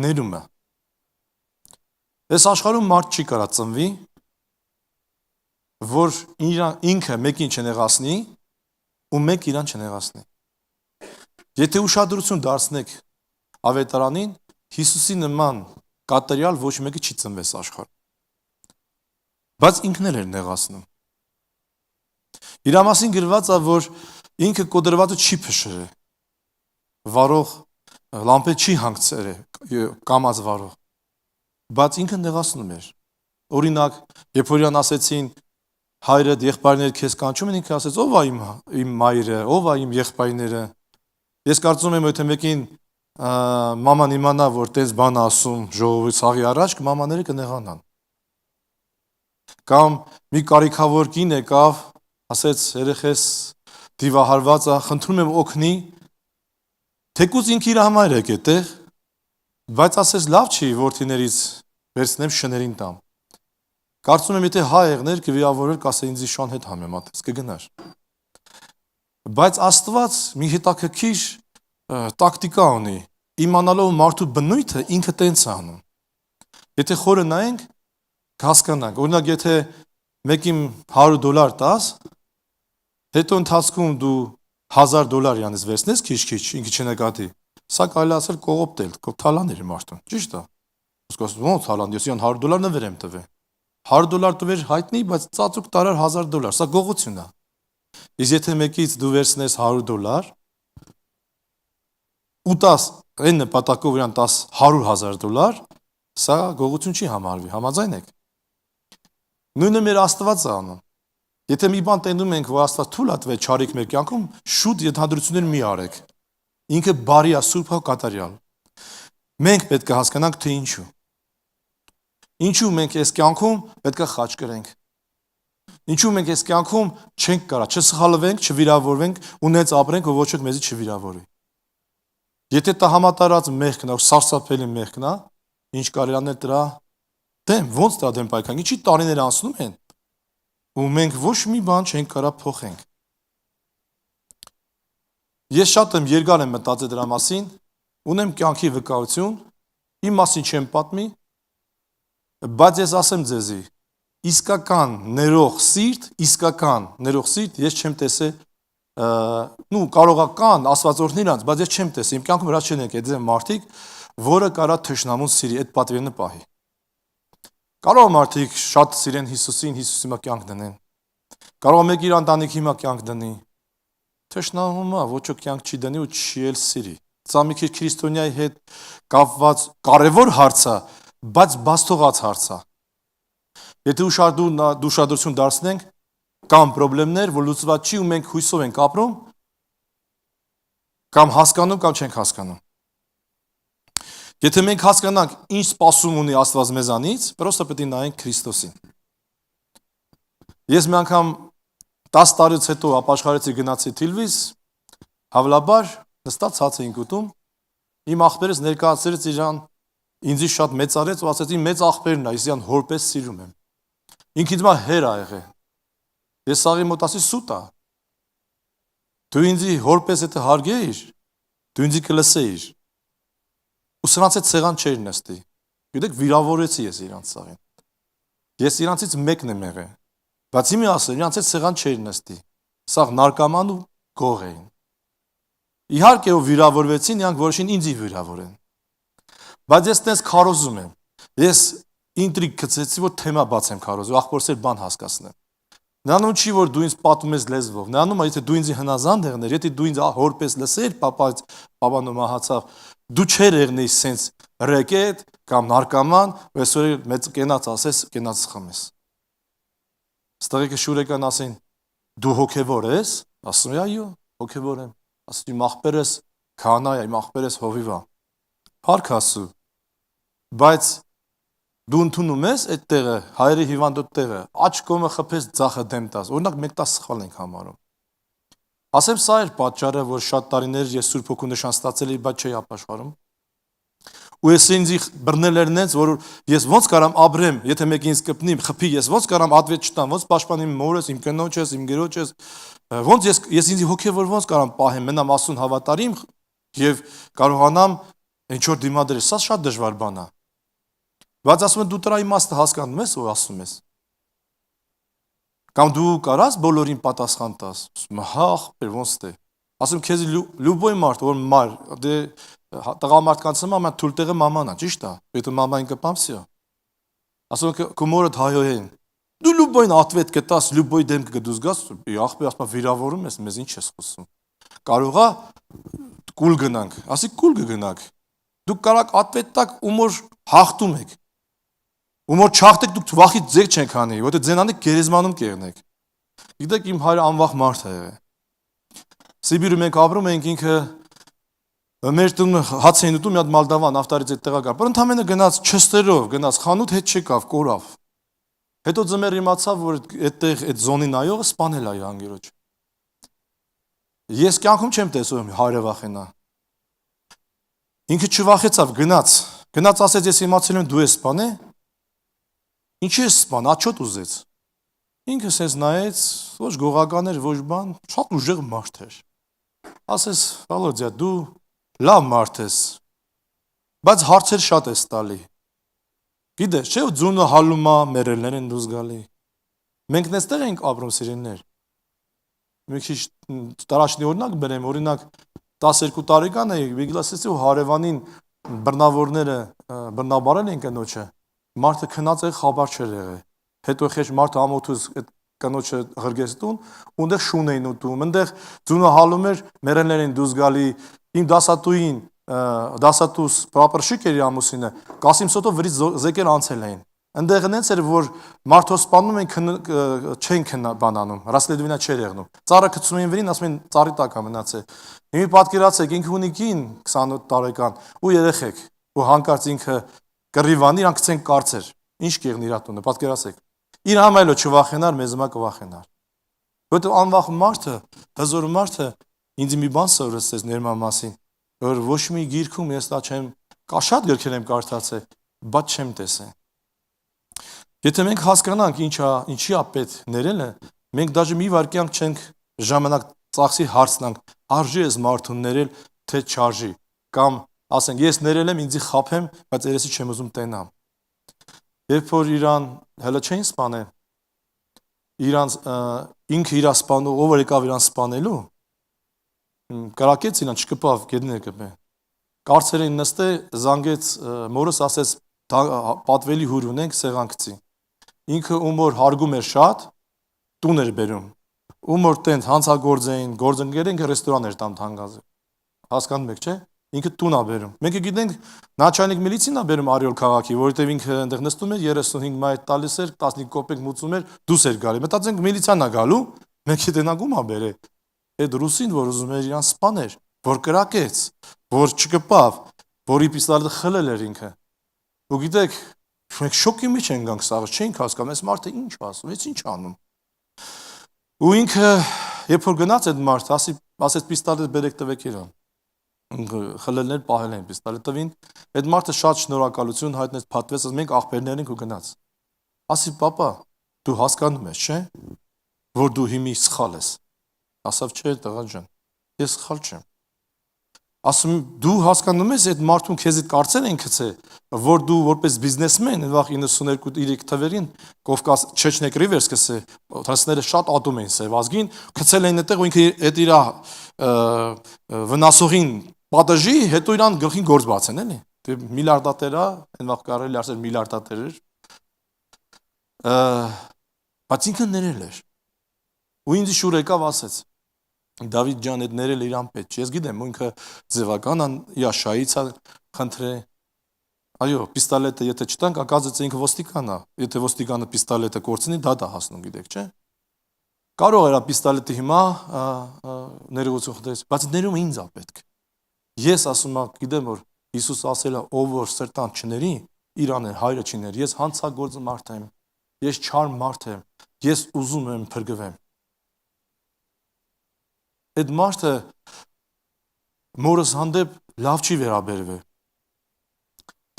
ներումը։ Այս աշխարհում մարդ չի կարա ծնվի, որ ինքը մեկին չնեղացնի ու մեկ իրան չնեղացնի։ Եթե ուշադրություն դարձնեք ավետարանին, Հիսուսի նման կատարյալ ոչ մեկը չի ծնվես աշխարհում։ Բայց ինքն էլ էր նեղացնում։ Իր մասին գրված է, որ ինքը կոդրվածը չի փշրել, վարող լամպը չի հանգցրել կամած վարող, բայց ինքը նեղացնում էր։ Օրինակ, երբ որ իրան ասեցին հայրը եղբայրները քեզ կանչում են, ինքը ասեց ով է իմ մայրը, ով է իմ եղբայրները։ Ես կարծում եմ, եթե մեկին մաման իմանա, որ տես բան ասում ժողովի ցաղի առաջ, մամաները կնեղանան։ Կամ մի կարիքավոր կին եկավ, ասեց երեխես դիվահարված է, խնդրում եմ օգնի, թեկուզ ինքը իր համար եք այդտեղ, բայց ասեց լավ չի որդիներից վերցնեմ շներին տամ։ Կարծում եմ, եթե հայ եղներ կվիրավորեր, կասեր ինձ շան հետ համեմատես, կգնար։ Բայց Աստված մի հետաքրքիր տակտիկա ունի, իմանալով մարդու բնույթը ինքը տենց է անում։ Եթե խորը նայենք, կհասկանանք, օրինակ եթե մեկին $100 տաս, հետո ընթացքում դու $1000 յանից վերցնես քիչ-քիչ, ինքը չնկատի, սա կարելի ասել կողոպտել, թալաներ մարդուն, ճիշտ է։ Ասում ո՞նց թալան, ես իրան $100 նվեր եմ տվել։ $100 տվեր հայտնի, բայց ծածուկ տարար $1000, սա գողություն է։ Իսկ եթե մեկից դու վերցնես $100 ու տաս այն նպատակով իրան տաս $100,000, սա գողություն չի համարվի, համաձայն եք։ Նույնը մեր Աստված է անում։ Եթե մի բան տենում ենք, որ Աստված թույլ է տվել չարիք մեր կյանքում, շուտ ենթադրություններ մի արեք։ Ինքը բարի է, սուրբ է, կատարյալ։ Մենք պետք է հասկանանք, թե ինչու։ Ինչու մենք այս կյանքում պետք է խաչ կրենք։ Ինչու մենք այս կյանքում չենք կարա չսխալվենք, չվիրավորվենք, ունեց ապրենք, որ ոչ ոք մեզի չվիրավորի։ Եթե դա համատարած մեղքն է, սարսափելի մեղքն է, ինչ կարելի անել դրա դեմ, ոնց դրա դեմ պայքարենք, ինչի տարիներ անցնում են, ու մենք ոչ մի բան չենք կարա փոխենք։ Ես շատ եմ երկար եմ մտածել դրա մասին, ունեմ կյանքի վկայություն, իմ մասին չեմ պատմի, բայց ես ասեմ ձեզի, իսկական ներող սիրտ ես չեմ տեսել, կարողական աստվածորդներ անց, բայց ես չեմ տեսել, իմ կյանքում հրաշ չեն եկել դες մարդիկ, որը կարա թշնամուն սիրի, այդ պատվերն պահի։ Կարող մարդիկ շատ սիրեն Հիսուսին, Հիսուսի մա կյանք դնեն։ Կարող մեկ իր ընտանիքի մա կյանք դնի։ Թշնամումը ոչ ոք կյանք չի դնի ու չի էլ սիրի։ Սա մի քիչ քրիստոնյայի հետ կապված կարևոր հարց է, բայց բացթողած հարց է։ Եթե ուշադրություն դարձնենք, կամ խնդիրներ, որ լուծված չի ու մենք հույսով ենք ապրում, կամ հասկանում, կամ չենք հասկանում։ Եթե մենք հասկանանք, ինչ սպասում ունի Աստված մեզանից, պրոստը պետք է նայենք Քրիստոսին։ Ես մի անգամ 10 տարուց հետո ապաշխարեցի գնացի Թիլվիս, հավլաբար նստած հաց էինք ուտում, իմ աղբերս ներկայացրեց իրան, ինձի շատ մեծարեց ու ասեց իմ մեծ աղբերն է, ես իրան հորպես սիրում եմ։ Ինքը ինձ մա հեր ա եղել։ Ես սաղի մոտ ասի սուտ է։ Դու ինձի հորպես եթե հարգեիր, դու ինձի կլսեիր։ Ու սրանց հետ սեղան չէր նստի։ Գիտեք, վիրավորեցի ես իրանց սաղին։ Ես իրանցից մեկն եմ եղել։ Բայց իմի ասել, իրանց հետ սեղան չէր նստի։ Սաղ նարկոման ու գող էին։ Իհարկե ու վիրավորվեցին, իրանք որոշին ինձի վիրավորեն։ Բայց ես տես քարոզում եմ։ Ես ինտրիգ գցեցի, որ թեմա բացեմ քարոզու, ախորսել բան հասկացնեմ։ Նրանում չի, որ դու ինձ պատում ես լեզվով։ Նրանում է, եթե դու ինձի հնազանդ եղներ, եթե դու ինձ հորպես լսեր, պապանո մահացավ, դու չեր եղնեի սենց ռեկետ կամ նարկոման, ու այսօր մեծ կենաց ասես, կենաց խմես։ Ստեղեկը շուրեկան ասեն, դու հոգևոր ես, ասում է այո, հոգևոր եմ, ասում իմ աղբերս քահանա է, իմ աղբերս հովիվ է, փառք Աստծո, բայց դու ընդունում ես այդ տեղը, հայրի հիվանդոտ տեղը, աջ կողմը խփես ձախը դեմ տաս, օրինակ մենք դա սխալ ենք համարում։ Ասեմ սա էր պատճառը, որ շատ տարիներ ես Սուրբ Հոգու նշան ստացել եմ, բայց չէի ապաշխարում։ Ու ես ինձ բռնել էր նենց, որ ես ոնց կարամ ապրեմ, եթե մեկը ինձ կպնի, խփի, ես ոնց կարամ ադվետ չտամ, ոնց պաշտպանեմ մորս, իմ կնոջս, իմ գերոջս, ոնց ես ինձի հոգևոր ոնց կարամ պահեմ, մենամ Աստծուն հավատարիմ եւ կարողանամ Ինչ որ դիմադրել, սա շատ դժվար բան է։ Բայց ասում են դու դրա իմաստը հասկանում ես, որ ասում ես։ Կամ դու կարաս բոլորին պատասխան տաս։ Հա, ոնց թե։ Ասում քեզ լյուբոյ մարդ, որ մար, դե տղամարդկանց նման mən թույլ տեղը մաման է, ճիշտ է։ Եթե մամային կպամ, всё։ Ասում քո մորդ հայոյեն։ Դու լյուբոյն ատվետ կտաս, լյուբոյ դեմ կգդուս գաս, ախպի ասում վիրավորում ես, մեզ ինչ ես խոսում։ Կարողա կուլ գնանք, ասի կուլ կգնանք։ Դուք կարաք ատվետ տակ ու մոր հաղթում եք։ Ու մոր չախտեք դուք վախից ձեր չենք անի, որտեղ ձենանեք գերեզմանում կեղնեք։ Գիտեք իմ հայրը անվախ մարդ է եղել։ Սիբիրում ենք ապրում ենք ինքը մեր տուն հաց էին ուտում մի հատ մալդավան ավտարից այդ տեղա կար։ Բայց ընդամենը գնաց չստերով, գնաց խանութ հետ չեկավ, կորավ։ Հետո ձմեռ իմացավ, որ այդտեղ այդ զոնի նայողը սպանել է իր անգերոջ։ Ես կյանքում չեմ տեսնում հայրը վախենա։ Ինքը չվախեցավ, գնաց ասեց ես իմացել եմ դու ես սպանե։ Ինչի ես սպան, աչոտ ուզեց։ Ինքը սենց նայեց, ոչ գողական էր, ոչ բան, շատ ուժեղ մարդ էր։ Ասես, Վալոդիա, դու լավ մարդ ես, բայց հարցեր շատ ես տալի։ Գիտես, չէ՞ որ ձունը հալում է, մերելներ են դուրս գալի։ Մենք նստեղ ենք ապրում սիրելիներ։ Մի քիչ տարաշնի օրինակ բերեմ, օրինակ 12 տարեկան էի, Վիգլասեսի ու հարևանին բռնավորները բռնաբարել են կնոջը։ Մարդը քնած է խաբար չէր եղել։ Հետո խեջ մարդը ամոթուց այդ կնոջը ղրգեստուն, ունդեղ շուն էին ուտում, այնտեղ ձունը հալում էր, մերելներ են դուրս գալի, իմ դասատուին, դասատուս պրապրշիկ էր ամուսինը, Կասիմ Սոտով վրից զեկեր անցել էին։ Այնտեղ նենց էր, որ մարդը սպանում են չեն բանանում, ռասլեդվինա չէր եղնում։ Ծառը գցում էին վրին, ասում են ծառի տակ է մնացել։ Հիմա պատկերացեք, ինքը ունի կին 28 տարեկան ու երեխեք, ու հանկարծ ինքը կռիվանի, իրանք գցեն կարծեր։ Ինչ կեղնի իր տունը, պատկերացեք։ Իր համայլո չվախենար, մեզ մա կվախենար։ Որտեղ անվախ մարդը, հզոր մարդը ինձ մի բան սովորեցրեց ներման մասին, որ ոչ մի գիրքում ես դա չեմ, կա շատ գրքեր եմ կարդացել, բայց չեմ տեսել։ Եթե մենք հասկանանք ինչի է պետք ներելը, մենք դաժե մի վարքյանք չենք ժամանակ ծախսի հարցնանք, արժի ես մարդուն ներել, թե չարժի, կամ ասենք ես ներել եմ, ինձի խափեմ, բայց երեսի չեմ ուզում տենամ։ Երբ որ իրան հələ չէին սպանել, իրանց ինքը իրա սպանու, ով եկավ իրան սպանելու, կրակեց իրան, չկպավ, գեդներ կպե։ Կարծերին նստե, զանգեց, մորս ասեց, պատվելի հուր ունենք, սեղան գցի։ Ինքը ում որ հարգում էր շատ, տուն էր բերում։ Ում որ տենց հանցագործ էին, գործընկեր ինքը ռեստորան էր տամ թանգազը։ Հասկանում եք, չէ՞։ Ինքը տուն է բերում։ Մենք գիտենք, նաչալնիկ միլիցին է բերում Արիոլ քաղաքի, որովհետև ինքը այնտեղ նստում էր 35 մայր տալիս էր, 15 կոպեկ մուծում էր, դուս էր գալի։ Մտածենք միլիցիան է գալու, մենք գիտենակում է բերել։ Այդ ռուսին, որ ուզում էր իրան սպաներ, որ կրակեց, որ չկպավ, որի պիստոլետը խլել էր ինքը։ Ու գիտեք, մենք շոկի մեջ ենք գանք սաղ, չենք հասկանում, այս մարդը ինչ ասում, այս ինչ անում։ Ու ինքը, երբ որ գնաց այդ մարդը, ասեց պիստոլետ բերեք տվեք իրան։ Խլելներ պահել են պիստոլետ տվին։ Այդ մարդը շատ շնորհակալություն հայտնեց, փաթվեց, ասում մենք աղբերներ ենք ու գնաց։ Ասի պապա, դու հասկանում ես, չէ՞, որ դու հիմի սխալ ես։ Ասավ չէ, տղա ջան, ես սխալ չեմ։ Ասում դու հասկանում ես այդ մարդուն քեզից կարծել են գցե, որ դու որպես բիզնեսմեն վաղ 92-3 թվերին Կովկաս Չեչնեք Ռիվերս կսե, թրասները շատ ատում են Սևազգին, գցել են այդտեղ ու ինքը այդ իր վնասողին պատժի, հետո իրան գլխին գործ բացեն, էլի։ Դե միլիարդատեր է, այն վաղ կարելի ասել միլիարդատեր էր։ Բայց ինքը ներել էր։ Ու ինձ շուր եկավ ասեց. Դավիթ ջան, այդ ներել իրան պետք չէ։ Ես գիտեմ, ինքը ձևական է, շահից է խնդրե։ Այո, պիստոլետը եթե չտանք, ակածից ինքը ոստիկան է։ Եթե ոստիկանը պիստոլետը կորցնի, դա հասնում, գիտեք, չէ՞։ Կարող էր պիստոլետը հիմա ներողություն խնդրես, բայց ներումը ինձ է պետք։ Ես ասում եմ, գիտեմ, որ Հիսուս ասել է, ով որ սրտան չների, իրան է հայրը չներ։ Ես հանցագործ մարդ եմ։ Ես չար մարդ եմ։ Ես ուզում եմ փրկվեմ։ Այդ մարդը մորս հանդեպ լավ չի վերաբերվել։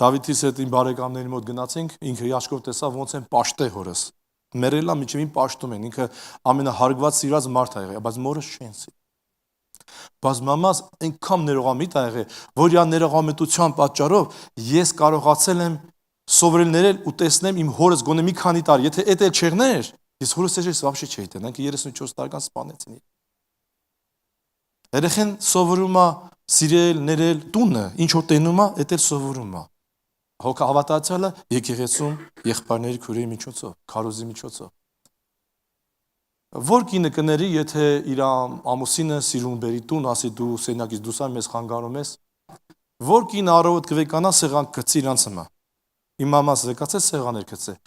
Դավիթիս հետ իմ բարեկամների մոտ գնացինք, ինքը իաշկով տեսավ ոնց են պաշտե հորս։ Մերելա միջևին պաշտում են, ինքը ամենահարգված սիրած մարդ է եղել, բայց մորս չեն սիրում։ Բայց մամաս այնքան ներողամիտ ա եղել, որ իր ներողամիտության պատճառով ես կարողացել եմ սովորել ներել ու տեսնեմ իմ հորս գոնե մի քանի տարի, եթե էդ էլ չեղներ, ես հորս էջս вообще չէի տենանք 34 տարեկան սպանեցին։ Երեխեն սովորում է սիրել, ներել տունը, ինչ որ տենում է, էդ էլ սովորում է։ Հոգա հավատացյալը եկեղեցում եղբայրների քուրերի միջոցով, քարոզի միջոցով։ Որ կինը կների, եթե իր ամուսինը սիրուն բերի տուն, ասի դու սենյակից դուրս ա մեզ խանգարում ես, որ կինը առավոտ կվեկանա սեղան գցի իրանց հիմա։ Իմ մամաս եկացել սեղաներ գցել։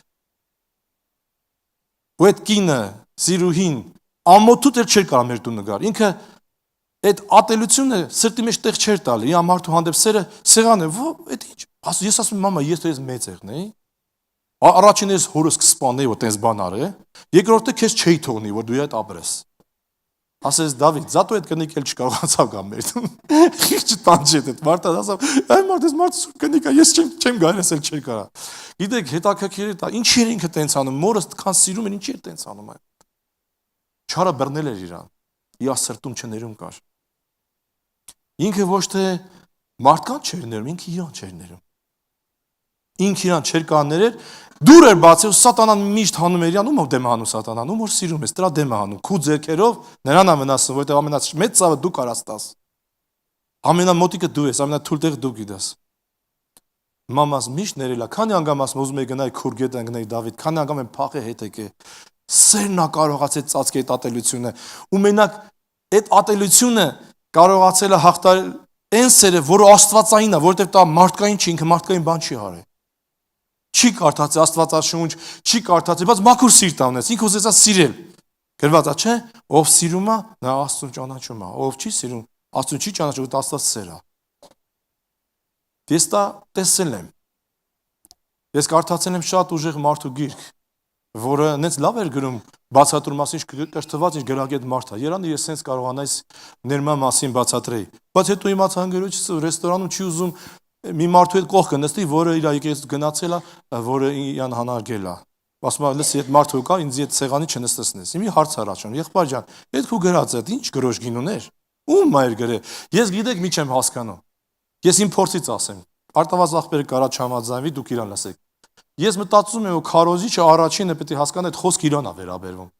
Ու այդ կինը, սիրուհին, ամոթուտ էլ չէր կարող մեր տունը գար։ Ինքը այդ ատելությունը սրտի մեջ տեղ չէր տալի, իա մարդու հանդեպ սերը սեղան է, այդ ինչ։ Ես ասում եմ մամա, ես դες մեծ եղնեի։ Առաջին ես հորս կսպանեի, որ տես բան արե, երկրորդը քեզ չէի թողնի, որ դու այդ ապրես։ Ասես Դավիթ, զատո այդ կնիկ էլ չկարողացավ գա մեր տուն։ Խիղճ տանջի այդ մարդը, ասավ, այ մարդը սուր կնիկա, ես չեմ գա, ես էլ չէի կարա։ Գիտեք, հետաքրքիր է, ինչի էր ինքը տենց անում, մորս քան սիրում էր, ինչի էր տենց անում այն։ Չարը բռնել էր իրան, իր սրտում չներում կար։ Ինքը ոչ թե մարդկանց չէր ներում, ինքը իրան չէր ներում։ Ինքը իրան չէր կարող ներել, դուր էր բացել, սատանան միշտ հանում էր իրան, ում որ դեմ հանում սատանան, ում որ սիրում ես, դրա դեմ հանում, քու ձեռքերով նրան ամենասը, որտեղ ամենամեծ ցավը դու կարաս տաս։ Ամենամոտիկը դու ես, ամենաթույլ տեղը դու գիտես։ Մամաս միշտ ներելա, քանի անգամ ասում ուզում եի գնայի քուրգետ գնայի Դավիթ, քանի անգամ եմ փախե հետ եկե։ Սերն ա կարողացել ծածկել այդ ատելությունը, ու մենակ այդ ատելությունը կարողացել է հաղթել այն սերը, որը աստվածային է, որովհետև դա մարդկային չի, ինքը մարդկային բան չի արել։ Չի կարդացել Աստվածաշունչ, չի կարդացել, բայց մաքուր սիրտ ունես, ինքը ուզեցա սիրել։ Գրված է, չէ՞, ով սիրում է, նա Աստծուն ճանաչում է, ով չի սիրում, Աստծուն չի ճանաչում, դա Աստված սեր է։ Ես դա տեսել եմ։ Ես կարդացել եմ շատ ուժեղ մարդու գիրք, որը նենց լավ էր գրում բացատրում մասին, կրթված ինչ գրագետ մարդ է։ Երանի ես sense կարողանայս ներման մասին բացատրեի։ Բայց հետո իմացա անգերոջս ռեստորանում չի ուզում մի մարդու հետ կողքը նստի, որը իր եկեղեցից գնացել է, որը իրան հանարգել է։ Ասում է, լսի, այդ մարդու կա, ինձ այդ սեղանի չնստեցնես։ Իմի հարց առաջանում, եղբայր ջան, այդ քու գրած է, ինչ գրոշ գին ուներ։ Ում մայր գրե։ Ես գիտեք մի չեմ հասկանում։ Ես իմ փորձից ասեմ։ Արտավազ ախպերը կարա չհամաձայնվի, դուք իրան լսեք։ Ես մտածում եմ, որ քարոզիչը առաջինը պետք է հասկանա այդ խոսքը իրան է վերաբերվում։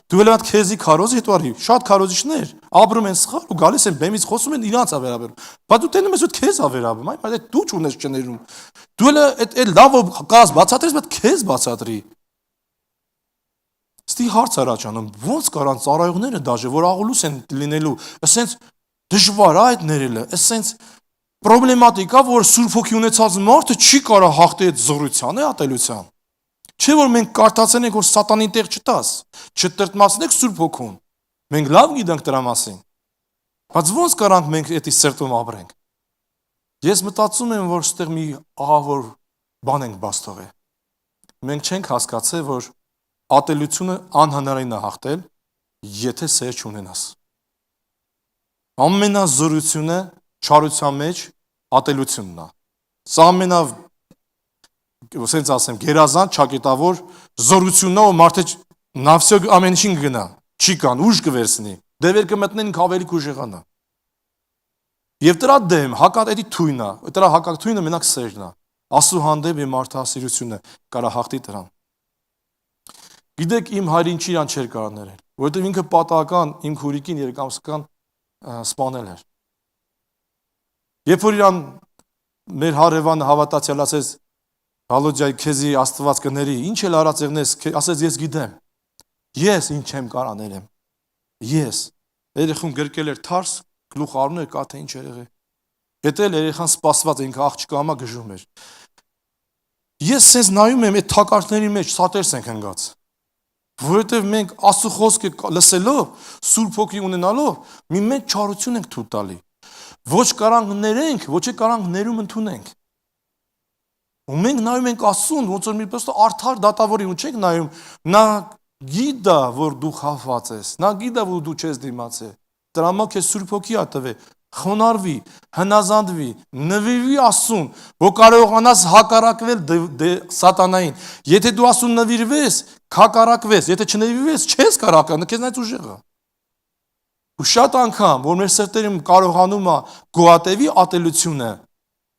Դու էլ այդ քեզի քարոզի հետո արի, շատ քարոզիչներ ապրում են սխալ ու գալիս են բեմից խոսում են իրանց է վերաբերում։ Բայց դու տենում ես որ քեզ է վերաբերում, այդ դու չունես չներում։ Դու էլ այդ լավ կաս բացատրես, բայց քեզ բացատրի։ Ստի հարց առաջանում, ո՞նց կարան ծառայողները դաժե, որ աղուլուս են լինելու, ասենց դժվար է այդ ներելը, ասենց պրոբլեմատիկա, որ Սուրբ Հոգի ունեցած մարդը չի կարող հաղթել այդ զորության է ատելության։ Չէ որ մենք կարդացել ենք որ սատանին տեղ չտաս, չտրտմացնեք Սուրբ Հոգուն։ Մենք լավ գիտենք դրա մասին։ Բայց ո՞նց կարանք մենք այդ սերտում ապրենք։ Ես մտածում եմ որ այստեղ մի ահավոր բան ենք բաց թողել։ Մենք չենք հասկացել որ ատելությունը անհնարին է հաղթել, եթե սեր չունենաս։ Ամենազորությունը չարության մեջ ատելությունն է։ Սա ասենց ասեմ, գերազան ճակետավոր զորությունն է, որ մարդը նավսյո ամեն ինչին գնա, չի կան, ուժ կվերցնի, դևեր կմտնեն ավելի կուժեղանա։ Եվ դրա դեմ հակատերի թույնը, դրա հակատույնը մենակ սերն է, Աստծո հանդեպ եւ մարդահասիրությունը կարա հաղթի դրան։ Գիտեք իմ հայրին չի իրան չէր կարող ներել, որովհետեւ ինքը պատահական իմ քուրիկին երեկամսական սպանել էր։ Երբ որ իրան մեր հարևանը հավատացյալ ասեց Հալոջայ քեզի Աստված կների, ինչ էլ արած եղնես, ասեց ես գիտեմ։ Ես ինչ եմ կարող ներեմ։ Ես երեխուն գրկել էր թարս, գլուխ առնում էր, կա թե ինչ էր եղել։ Հետո էլ երեխան սպասված ինքը աղջիկը համա գժում էր։ Ես sense նայում եմ այդ թակարդների մեջ սատերս ենք ընկած։ Որովհետև մենք Աստծո խոսքը լսելով, Սուրբ Հոգի ունենալով, մի մեծ չարություն ենք թույլ տալի։ Ոչ կարանք ներենք, ոչ է կարանք ներում ընդունենք։ Ու մենք նայում ենք Աստծուն, ոնց որ մի պստո արդար դատավորի ու չենք նայում, նա գիտա, որ դու խափված ես, նա գիտա, որ դու չես դիմացել։ Դրա համար քեզ Սուրբ Հոգի ա տվել, խոնարհվի, հնազանդվի, նվիրվի Աստծուն, որ կարողանաս հակառակվել սատանային։ Եթե դու Աստծուն նվիրվես, հակառակվես, եթե չնվիրվես, չես կարող, քեզ նայած ուժեղը։ Ու շատ անգամ, որ մեր սրտերում կարողանում է գոհատևի ատելությունը,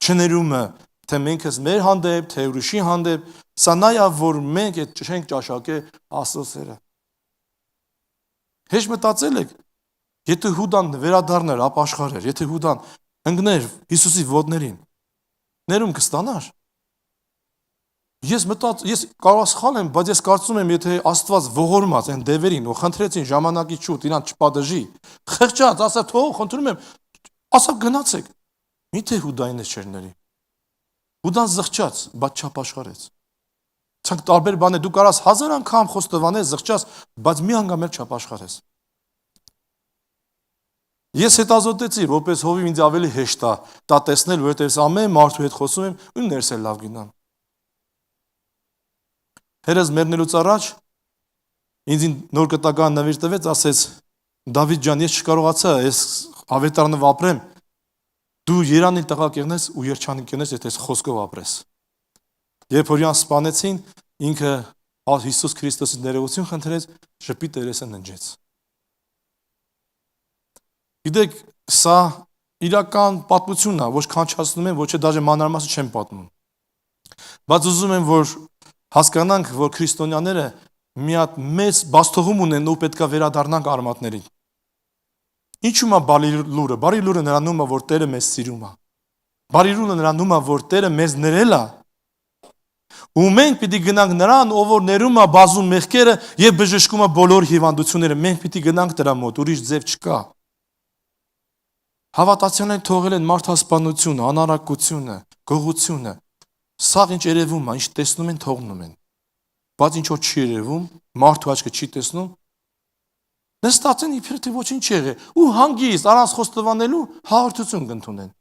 չներումը, թե մենք ես մեր հանդեպ, թե ուրիշի հանդեպ, սա նա է, որ մենք այդ չենք ճաշակե Աստծո։ Հեշտ մտածել եք, եթե Հուդան վերադառներ ապաշխարեր, եթե Հուդան ընկներ Հիսուսի ոտներին, ներում կստանար։ Ես կարող սխալ եմ, բայց ես կարծում եմ, եթե Աստված ողորմած այն դևերին ու խնդրեցին ժամանակից շուտ իրան չպատժի, խղճած, ասա թող, խնդրում եմ, ասա գնացեք։ Միթե Հուդային չէր ների։ Հուդան զղջաց, բայց չապաշխարեց։ Ցանկ տարբեր բաներ դու կարաս 1000 անգամ խոստովանես, զղջաս, բայց մի անգամ էլ չապաշխարես։ Ես հետազոտեցի, որպես հովիվ ինձ ավելի հեշտ է դա տեսնել, որովհետև ամեն մարդու հետ խոսում եմ ու ներս էլ լավ գնամ։ Հերս մեռնելուց առաջ ինձ նոր կտական նվիր տվեց, ասեց. Դավիթ ջան, ես չկարողացա, ես ավետարանով ապրեմ, դու Երանիլ տղա կեղնես ու երջանիկ կենես, եթե ես խոսքով ապրես։ Երբ որ իրան սպանեցին, ինքը Հիսուս Քրիստոսի ներողություն խնդրեց, ժպիտ երեսը ննջեց։ Գիտեք, սա իրական պատմությունն է, ոչ կանչացնում եմ, ոչ է դաժե մանրամասը չեմ պատմում։ Բայց ուզում եմ, որ հասկանանք, որ քրիստոնյաները մի հատ մեծ բաստողում ունեն ու պետքա վերադառնանք արմատներին։ Ինչու՞ է բարի լուրը։ Բարի լուրը նրանում է, որ Տերը մեզ սիրում է։ Բարի լուրը նրանում է, որ Տերը մեզ ներել է։ Ու մենք պիտի գնանք նրան, ով որ ներում է բազում մեղքերը եւ բժշկում է բոլոր հիվանդությունները։ Մենք պիտի գնանք դրա մոտ, ուրիշ ձև չկա։ Հավատացյալները թողել են մարդասպանությունը, անարակությունը, գողությունը։ Սաղ ինչ երևում է, ինչ տեսնում են, թողնում են։ Բայց ինչ որ չի երևում, մարդու աչքը չի տեսնում, նստած են իբր թե ոչինչ եղե ու հանգիստ առանց խոստովանելու հաղորդություն կընդունեն։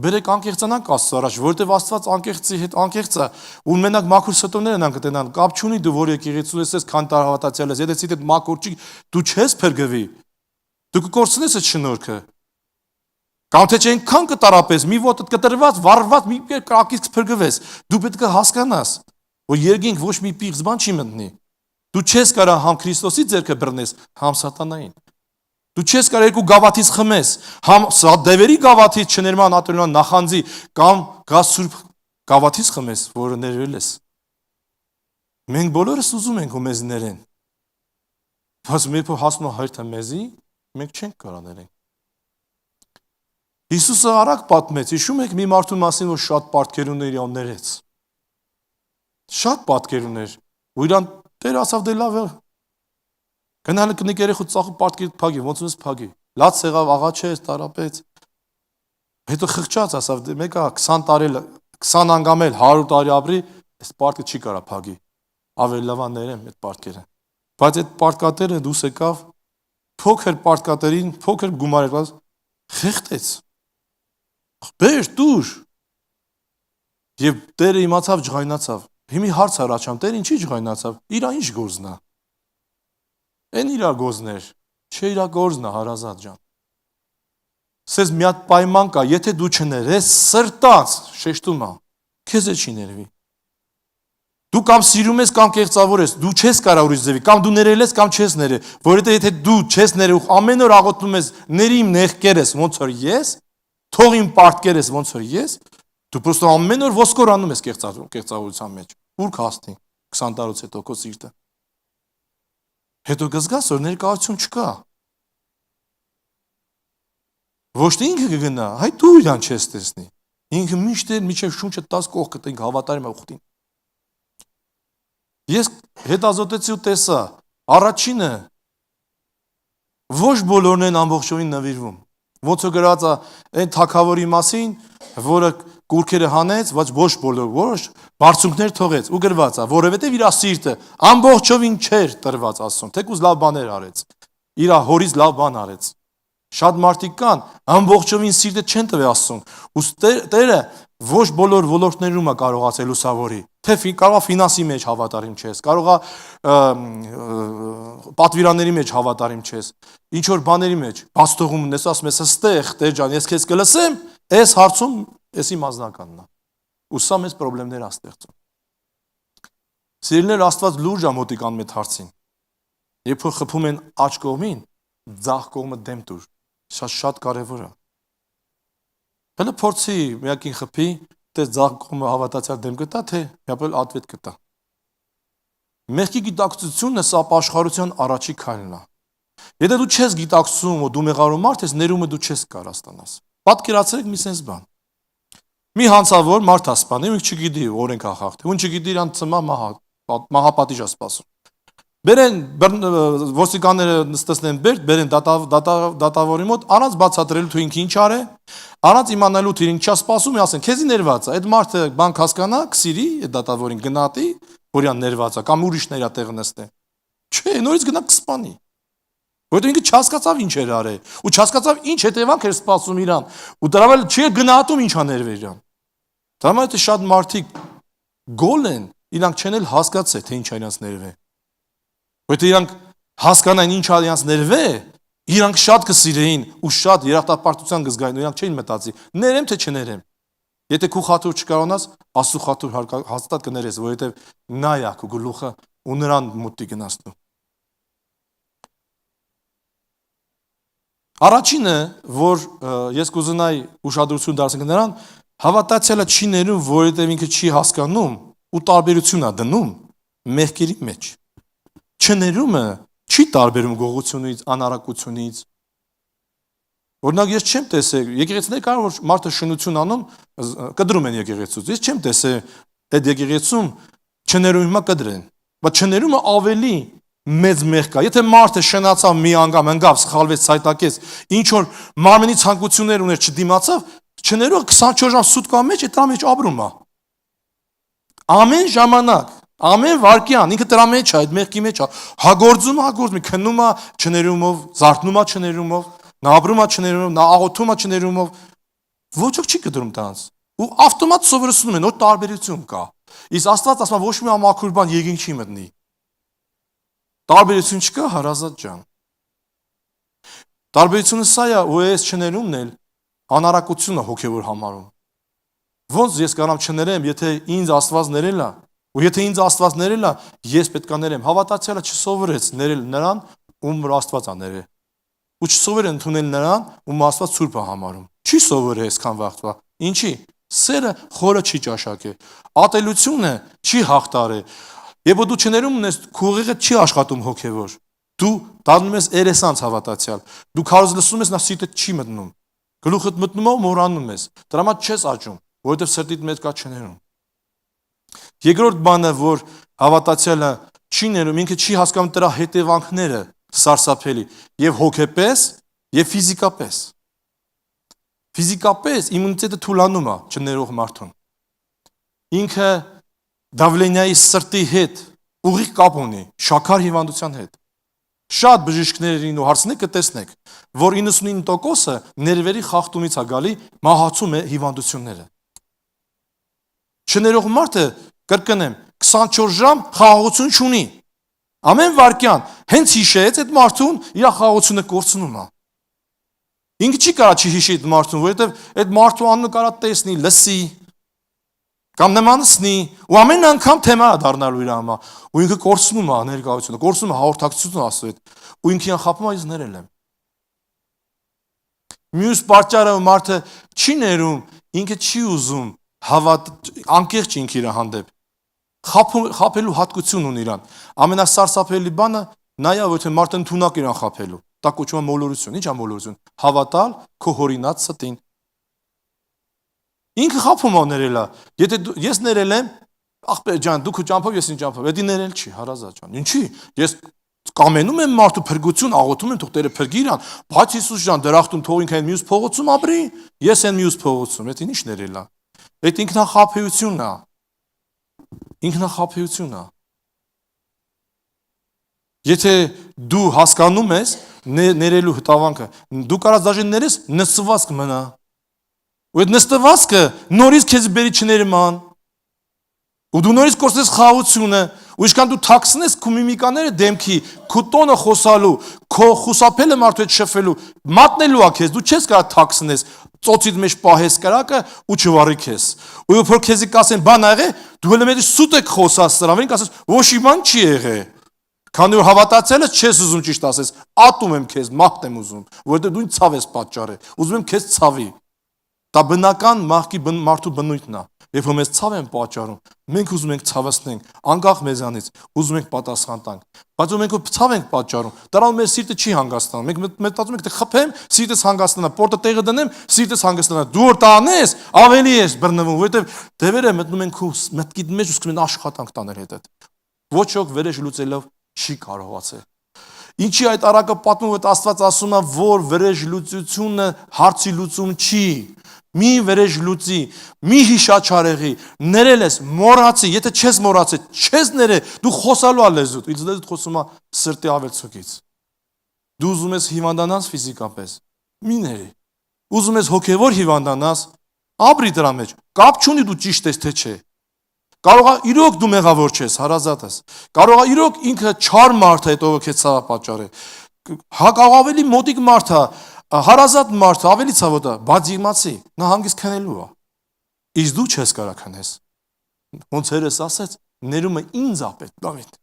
Բերեք անկեղծանանք Աստծո առաջ, որովհետև Աստված անկեղծի հետ անկեղծ է, ու մենակ մաքուր ստորներ են կտենան, կապ չունի դու որ եկեղեցու ես, քան տարհավատացյալ ես, եթե ցիդ մաքուր չի, դու չես փրկվի։ Դու կկորցնես այդ շնորհքը։ Կամ թե չենքան կտարապես, մի ոտդ կտրված, վառված, մի կրակից կփրկվես։ Դու պետք է հասկանաս, որ երկինք ոչ մի պիղծ բան չի մտնի։ Դու չես կարա համ Քրիստոսի ձեռքը բռնես, համ սատանային։ Դու չես կարող երկու գավաթից խմես, համ դևերի գավաթից չներման ատելան նախանձի կամ գազ սուրբ գավաթից խմես, որը ներվել ես։ Մենք բոլորս ուզում ենք ու մեզ ներեն։ Բայց մեր փոխ հասնում է հայրը մեզի, մենք չենք կարող ներենք։ Հիսուսը արագ պատմեց, հիշում եք մի մարդու մասին, որ շատ պատկեր ուներ իրան ներեց։ Շատ պատկեր ուներ, ու իրան Տեր ասավ դե լավ է։ Գնալը կնիկ երեխու ծախու պատկեր փագի, ոնց ունես փագի։ Լաց եղավ, աղաչեց, տարապեց։ Հետո խղճաց, ասավ դե մեկը 20 տարի 20 անգամ էլ 100 տարի ապրի, այս պատկը չի կարա փագի։ Ավելի լավ ներեմ այդ պատկերը։ Բայց այդ պատկատերը դուս եկավ, փոքր պատկատերին, փոքր գումար եկավ, խեղտեց։ Բեր դուր։ Եվ Տերը իմացավ, ջղայնացավ։ Հիմի հարց առաջամ, Տեր ինչի ջղայնացավ։ Իրա ինչ գործն է։ Են իրա գործներ, չէ իրա գործն է, հարազատ ջան։ Սես մի հատ պայման կա, եթե դու չներես, սրտած, շեշտում եմ, քեզ է չի ներվի։ Դու կամ սիրում ես, կամ կեղծավոր ես, դու չես կարող ուրիշ ձևի, կամ դու ներել ես, կամ չես ներել, որովհետև եթե դու չես ներել, ամեն օր աղոթում ես, ների իմ նեղքերս, ոնց որ ես, թող իմ պարտքերս, ոնց որ ես, դու պրոստը ամեն օր ոսկորանում ես կեղծավորության մեջ։ Ուր կհասնի 20 տարուց հետո քո սիրտը։ Հետո կզգաս, որ ներկայություն չկա։ Ոչ թե ինքը կգնա, հայ դու իրան չես տեսնի։ Ինքը միշտ էլ միջև շունչը 10 կողք կտենք հավատարիմ ուխտին։ Ես հետազոտեցի ու տեսա, առաջինը ոչ բոլորն են ամբողջովին նվիրվում։ Ոնց որ գրած է այն թագավորի մասին, որը կուրքերը հանեց, բայց ոչ բոլոր, ոչ բարձունքներ թողեց ու գրված է, որովհետև իր սիրտը ամբողջովին չէր տրված Աստծուն, թեկուզ լավ բաներ արեց։ Իր հորից լավ բան արեց։ Շատ մարդիկ կան, ամբողջովին սիրտը չեն տվել Աստծուն։ Ու Տերը ոչ բոլոր ոլորտներում է կարողացել լուսավորի։ Թե կարող է ֆինանսի մեջ հավատարիմ չես, կարող է պատվիրանների մեջ հավատարիմ չես, ինչ որ բաների մեջ, բաստողում ունես, ասում ես, ստեղ, Տեր ջան, ես քեզ կլսեմ, այս հարցում էսի մազնականն է։ Ու սա մեծ խնդիրներ է ստեղծում։ Սիրելիներ, Աստված լուրջ է մոտիկ անում այդ հարցին։ Երբ որ խփում են աջ կողմին, ձախ կողմը դեմ տուր։ Շատ կարևոր է։ Հələ փորձի մեկին խփի, դե ձախ կողմը հավատացյալ դեմ կտա, թե միապել ատվետ կտա։ Մեղքի գիտակցությունը սա ապաշխարության առաջի քայլն է։ Եթե դու չես գիտակցում, ու դու մեղավոր մարդ ես, ներումը դու չես կարող ստանաս։ Պատկերացրեք մի sense բան։ Մի հանցավոր մարդ է սպանում, ում չգիտի օրենք է խախտել, ում չգիտի իրան ծմա մահապատիժ է սպասում։ Բերեն ոստիկանները նստեցնեն բերդ, բերեն դատավորի մոտ, առանց բացատրելու თუ ինքը ինչ արե, առանց իմանալու თუ ինքը չի սպասում, ասեն, քեզի ներված է, այդ մարդը բան հասկանա, կսիրի, այդ դատավորին գնատի, որ իրան ներված է, կամ ուրիշներ է տեղ նստեն։ Չէ, նորից գնա կսպանի։ Որտեղ ինքը չհասկացավ ինչ էր արել, ու չհասկացավ ինչ հետևանք էր սպասում իրան, ու դրա վրա չի գնահատում ինչ ա ներվել իրան։ Դրա համար շատ մարդիկ գոլ են, իրանք չեն էլ հասկացել, թե ինչ է իրանց ներվել։ Որտեղ իրանք հասկանային ինչ ա իրանց ներվել, իրանք շատ կսիրեին ու շատ երախտապարտության կզգային, ու իրանք չէին մտածի, ներեմ թե չներեմ։ Եթե քու խաթուր չկարողանաս, Աստծո խաթուր հաստատ կներես, որովհետև նա է քու գլուխը ու նրան մուտի գնաս դու։ Առաջինը, որ ես կուզենայի ուշադրություն դարձնենք նրան, հավատացյալը չի ներում, որովհետև ինքը չի հասկանում ու տարբերություն է դնում մեղքերի մեջ։ Չներումը չի տարբերում գողությունից, անարակությունից։ Օրինակ ես չեմ տեսել, եկեղեցիներ կար որ մարդը շնություն անում, կդրում են եկեղեցուց։ Ես չեմ տեսել այդ եկեղեցում չներումը կդրեն, բայց չներումը ավելի մեծ մեղք կա։ Եթե մարդը շնացավ մի անգամ, ընկավ, սխալվեց, ցայտակեց, ինչ որ մարմնի ցանկություններ ուներ, չդիմացավ, չներումը 24 ժամ սուտկա մեջ այդ մեջ ապրում է։ Ամեն ժամանակ, ամեն վարքյան, ինքը դրա մեջ է, այդ մեղքի մեջ է, հագործում, քնում է չներումով, զարթնում է չներումով, նա ապրում է չներումով, նա աղոթում է չներումով, ոչ ոք չի կդրում դրանց։ Ու ավտոմատ սովորեցնում են, որ տարբերություն կա։ Իսկ Աստված ասում է ոչ մի ամաքուր բան եկին չի մտնի։ Տարբերություն չկա, հարազատ ջան։ Տարբերությունը սա է, ու ես չներումն էլ անարակությունը հոգևոր համարում։ Ոնց ես կարամ չներեմ, եթե ինձ Աստված ներել է, ու եթե ինձ Աստված ներել է, ես պետք է ներեմ։ Հավատացյալը չսովորեց ներել նրան, ում Աստված է ներել։ Ու չսովոր են ընդունել նրան, ում Աստված սուրբ է համարում։ Չի սովորել այսքան վաղվա։ Ինչի՞։ Սերը խորը չի ճաշակել։ Ատելությունը չի հաղթարել։ Երբ դու չներում ունես, քո ուղեղը չի աշխատում հոգևոր։ Դու դառնում ես երեսանց հավատացյալ։ Դու քարոզ լսում ես, նա սիրտդ չի մտնում։ Գլուխդ մտնում է, մոռանում ես։ Դրա համար չես աճում, որովհետև սրտիդ մեջ կա չներում։ Երկրորդ բանը, որ հավատացյալը չի ներում, ինքը չի հասկանում դրա հետևանքները սարսափելի եւ հոգեպես եւ ֆիզիկապես։ Ֆիզիկապես իմունիտետը թուլանում է չներող մարդուն։ Ինքը դավլենիայի սրտի հետ ուղիղ կապ ունի, շաքար հիվանդության հետ։ Շատ բժիշկներին ու հարցնեք կտեսնեք, որ 99%-ը ներվերի խախտումից է գալի, մահացում է հիվանդությունները։ Չներող մարդը, կրկնեմ, 24 ժամ խաղաղություն չունի։ Ամեն վարքյան հենց հիշեց այդ մարդուն, իր խաղաղությունը կորցնում է։ Ինքը չի կարա չի հիշի այդ մարդուն, որովհետև այդ մարդու անունը կարա տեսնի, լսի, կամ նմանցնի, ու ամեն անգամ թեմա է դառնալու իր համար, ու ինքը կորցնում է ներկայությունը, կորցնում է հաղորդակցությունը Աստծո հետ, ու ինքը իրան խաբում է, ես ներել եմ։ Մյուս պատճառը մարդը չի ներում, ինքը չի ուզում անկեղծ ինքը իր հանդեպ։ Խաբելու հատկություն ունի իրան։ Ամենասարսափելի բանը նա է, որ թե մարդը ընդունակ իրան խաբելու։ Դա կոչվում է մոլորություն։ Ի՞նչ է մոլորություն։ Հավատալ քո հորինած ստին։ Ինքը խաբում է ներելա։ Եթե ես ներել եմ, ախպեր ջան, դու քո ճամփով, ես ինձ ճամփով, դա ներել չի, հարազատ ջան։ Ինչի՞։ Ես կամենում եմ մարդու փրկություն, աղոթում եմ, թող Տերը փրկի իրան, բայց Հիսուս ջան, դրախտում թող ինքը այն մյուս փողոցում ապրի, ես այն մյուս փողոցում, դա ի՞նչ ներելա։ Այդ ինքնախաբեությունն է։ Ինքնախաբեությունն է։ Եթե դու հասկանում ես ներելու հտավանքը, դու կարաս դաժե ներես նստված կմնա։ Ու այդ նստվածքը նորից քեզ բերի չներման։ Ու դու նորից կորցնես խաղաղությունը, ու ինչքան դու թաքցնես քո միմիկաները դեմքի, քո տոնը խոսալու, քո խուսափելը մարդու հետ շփվելու, մատնելու է քեզ, դու չես կարող թաքցնես, ծոցիդ մեջ պահես կրակը ու չվառի քեզ։ Ու երբ որ քեզի կասեն բան ա եղել, դու հենց մեծ սուտ եք խոսած սրա, վրին կասես ոչ մի բան չի եղել։ Քանի որ հավատացել ես, չես ուզում ճիշտ ասես, ատում եմ քեզ, մահտ եմ ուզում, որովհետև դու ինձ ցավ ես պատճառել։ Ուզում եմ քեզ ցավի։ Դա բնական մարդու բնույթն է։ Երբ որ մեզ ցավ են պատճառում, մենք ուզում ենք ցավացնենք, անկախ մեզանից, ուզում ենք պատասխան տանք։ Բայց մենք որ ցավ ենք պատճառում, դրանով մեր սիրտը չի հանգստանում։ Մենք մտածում ենք, թե խփեմ, սիրտս հանգստանա, պորտը տեղը դնեմ, սիրտս հանգստանա։ Դու որ տանես, ավելի ես բռնվում, որովհետև դևերը մտնում են քո մտքիդ մեջ ու սկսում են աշխատանք տանել հետդ։ Ոչ ոք վերեժ լուծելով չի կարողացել։ Ինչի այդ առակը պատմում, որ Աստված ասում է, որ վերեժ լուծությունը հարցի լուծում չի։ Մի վերեժ լուծի, մի հիշաչարեղի, ներել ես, մոռացի, եթե չես մոռացել, չես ներել, դու խոսալու ես լեզուդ, ինձ լեզուդ խոսում է սրտի ավելցուկից։ Դու ուզում ես հիվանդանաս ֆիզիկապես, մի ների։ Ուզում ես հոգևոր հիվանդանաս, ապրի դրա մեջ, կապ չունի դու ճիշտ ես թե չէ։ Կարող է իրոք դու մեղավոր չես, հարազատ ես։ Կարող է իրոք ինքը չար մարդ է, հետո քեզ ցավը պատճառ է։ Հակաղ ավելի մոտիկ մարդ է, հարազատ մարդ է, ավելի ցավոտ է, բայց իմացի, նա հանգիստ քնելու է։ Իսկ դու չես կարող քնես։ Ոնց երես ասեց, ներումը ինձ է պետք, Դավիթ։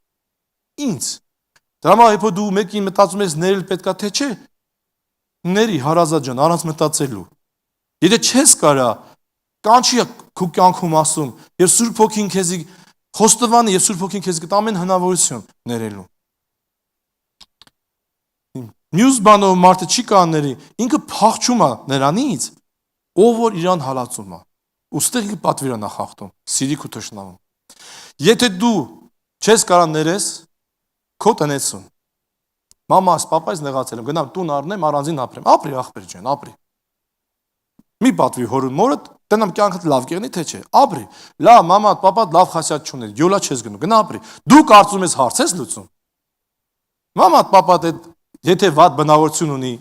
Ինձ։ Դրա համար երբ դու մեկին մտածում ես ներել պետքա թե չէ, ների հարազատ ջան, առանց մտածելու։ Եթե չես կարող, կանչի քո կյանքում ասում, եւ Սուրբ Հոգին քեզի խոստովանի եւ Սուրբ Հոգին քեզ կտա ամեն հնարավորություն ներելու։ Մյուս բանով մարդը չի կաների, ինքը փախչում է նրանից, ով որ իրան հալածում է։ Ոստեղ ինքը պատվիրան է խախտում, սիրի քո թշնամուն։ Եթե դու չես կարող ներես, քո տնեցուն։ Մամաս, պապայս նեղացել եմ, գնամ տուն առնեմ, առանձին ապրեմ։ Ապրի ախպեր ջան, ապրի։ Մի պատվի հորը մորդ, տնամ կյանքդ լավ կեղնի թե չէ։ Ապրի։ Լավ, մամա, պապատ լավ խասյատ չուներ, յոլա չես գնում, գնա ապրի։ Դու կարծում ես հարց ես լուծում։ Մամա, պապատ այդ եթե վատ բնավորություն ունի,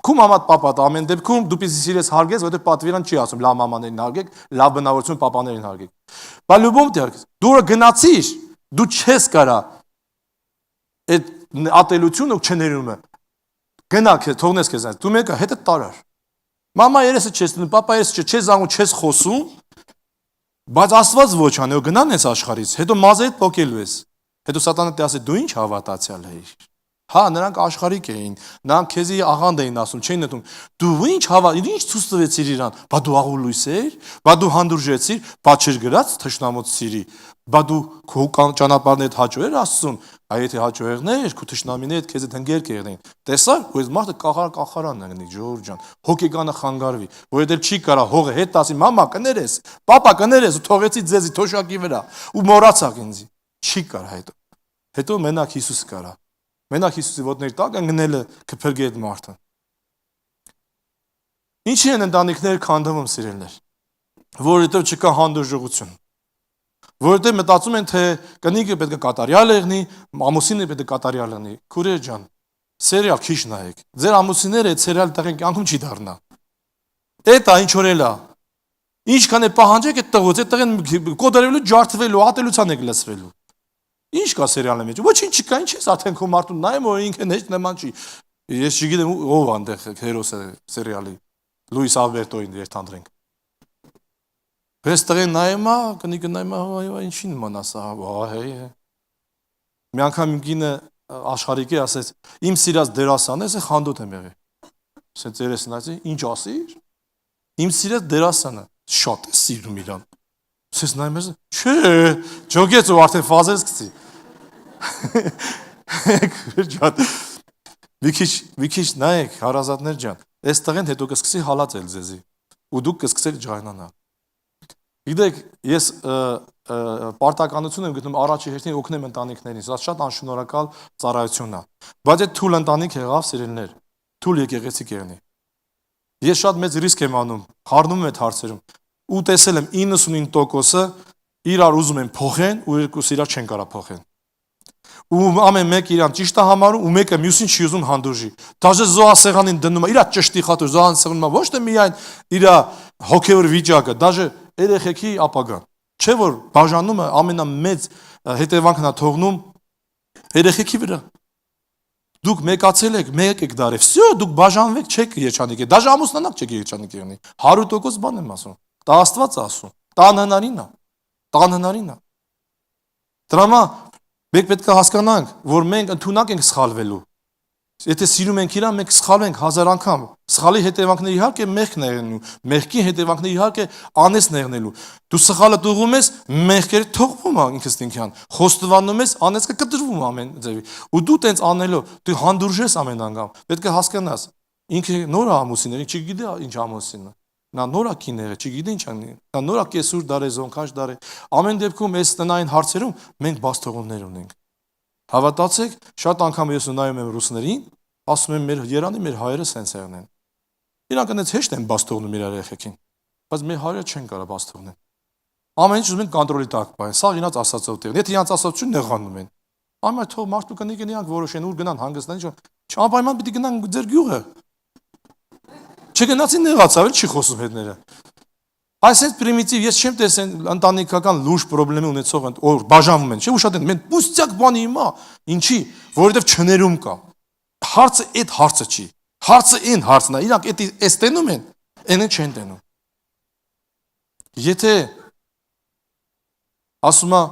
քու մամա, պապատ ամեն դեպքում դու պիտի սիրես հարգես, որովհետև պատվիրան չի ասում լավ մամաներին հարգեք, լավ բնավորություն պապաներին հարգեք։ Բայց լուբոմ դի հարգես։ Դու գնացիր, դու չես կարա այդ ատելությունը չներումը։ Գնա քեզ, թողնես քեզ այս։ Դու մեկը հետը տարար։ Մամա երեսը չես դնում, պապա երեսը չես զանգում, չես խոսում, բայց Աստված ոչ անի, ու գնան ես աշխարհից, հետո մազերդ փոկելու ես։ Հետո Սատանան դե ասի դու ինչ հավատացյալ ես։ Հա, նրանք աշխարհիկ էին, նրանք քեզի աղանդ էին ասում, չէին նետում։ Դու ինչ ցույց տվեցիր իրան, բա դու աղուլույս ես, բա դու հանդուրժեցիր, բա չեր գրած թշնամոց սիրի, բա դու քո ճանապարհն հետ հաջող էր ասում, այ եթե հաջողներ, քո թշնամիները հետ քեզ հետ հնգեր կեղնեին։ Տեսա՞ր, ու այս մարդը կախարան անգնի, Ժողովուրդ ջան, հոգեկանը խանգարվի, որովհետև չի կարա հողը հետ ասի, մամա կներես, պապա կներես, ու թողեցի ձեզի թոշակի վրա, ու մոռացաք ինձ։ Չի կարա հետո։ Հետո մենակ Հիսուս կարա։ Մենակ Հիսուսի ոտների տակ ընկնելը կփրկի այդ մարդը։ Ինչի են ընտանիքները քանդվում սիրելներ, որովհետև չկա հանդուրժողություն։ Որովհետև մտածում են, թե կնիկը պետք է կատարյալ եղնի, ամուսինը պետք է կատարյալ լինի։ Քուրեր ջան, սերիալ քիչ նայեք։ Ձեր ամուսինները այդ սերիալ տղեն կյանքում չի դառնա։ Էտա ինչ օրել է։ Ինչքան է պահանջեք այդ տղուց, այդ տղեն կոդարելու, ջարդվելու, ատելության եք լսվելու։ Ինչ կա սերիալի մեջ։ Ոչինչ չկա, ինչ ես արդեն քո մարդուն նայում, որ ինքն հեչ նման չի։ Ես չգիտեմ ով այնտեղ հերոսը սերիալի։ Լուիս Ալբերտոին երթանդրենք։ Ես տղեն նայում է, կնիկը նայում է, ինչի նման ասա, հե։ Մի անգամ իմ կինը աշխարհիկի ասեց, իմ սիրած դերասանը է խանդոտ եմ եղել։ Ասեց երես նայեցի, ինչ ասիր։ Իմ սիրած դերասանը շատ է սիրում իրան։ Ասես նայում ես, չէ, ջոգեց ու արդեն ֆազեր սկսի։ Մի քիչ նայեք, հարազատներ ջան, այս տղեն հետո կսկսի հալածել ձեզի, ու դուք կսկսեք ջայնանալ։ Գիտեք, ես պարտականություն եմ գտնում առաջի հերթին օգնեմ ընտանիքներին, սա շատ անշնորհակալ ծառայություն է։ Բայց այդ թույլ ընտանիք եղավ, սիրելիներ, թույլ եկեղեցի կեղնի։ Ես շատ մեծ ռիսկ եմ անում, խառնում եմ այդ հարցերում, ու տեսել եմ 99%-ը իրար ուզում են փոխեն, ու երկուսը իրար չեն կարող փոխեն։ Ու ամեն մեկը իրան ճիշտ է համարում, ու մեկը մյուսին չի ուզում հանդուրժի։ Դաժե զոհասեղանին դնում է, իրա ճշտի խաթր, զոհասեղանում ոչ թե միայն իրա հոգևոր վիճակը, դաժե երեխեքի ապագան։ Չէ որ բաժանումը ամենամեծ հետևանքն է թողնում երեխեքի վրա։ Դուք մեկացել եք, մեկ եք դարել։ Всё, դուք բաժանվեք, չեք երջանիկ։ Դաժե ամուսնանակ չեք երջանիկ եղնի։ 100% բան եմ ասում։ Դա Աստված է ասում։ Դա անհնարին է։ Դա անհնարին է։ Դրա համար Մենք պետք է հասկանանք, որ մենք ընդունակ ենք սխալվելու։ Եթե սիրում ենք իրան, մենք սխալվենք 1000 անգամ։ Սխալի հետևանքները իհարկե մեղքն են, մեղքի հետևանքները իհարկե անես նեղնելու։ Դու սխալը տուղում ես, մեղքերը թողվում է ինքս ինքյան։ Խոստովանում ես, անեսքը կտրվում ամեն ձևի։ Ու դու տենց անելով, դու հանդուրժես ամեն անգամ։ Պետք է հասկանաս, ինքը նոր ամուսին է, չգիտի ինչ ամուսինն է։ Նա նորա կիները, չգիտի ինչ անի։ Նա նորա կեսուր դարե, զոնքաշ դարե։ Ամեն դեպքում այս տնային հարցերում մենք բաստողումներ ունենք։ Հավատացեք, շատ անգամ ես նայում եմ ռուսներին, ասում եմ մեր Երանի մեր հայերը սենց եղնեն։ Իրանք այնց հեշտ են բաստողնում իրար երեխեքին, բայց մեր հայերը չեն կարող բաստողնել։ Ամեն ինչ ուզում են կոնտրոլի տակ բան, սա իրաց ասածով տեղ։ Եթե իրանց ասածություն նեղանում են, ամեն թող մարդու կնիկն իրանք որոշեն ուր գնան հանգստան, չանպայման պիտի գնան ձեր գյուղը։ Չգնացին նեղացավ, չի խոսում հետները։ Այսինքն պրիմիտիվ, ես չեմ տեսել ընտանեկական լուրջ խնդրեմ ունեցող որ բաժանվում են, չէ՞ ուշադեն, մենք պուստյակ բանի հիմա, ինչի, որովհետև չներում կա։ Հարցը այդ հարցը չի։ Հարցը այն հարցն է, իրանք էս տենում են, այնը չեն տենում։ Եթե ասում է,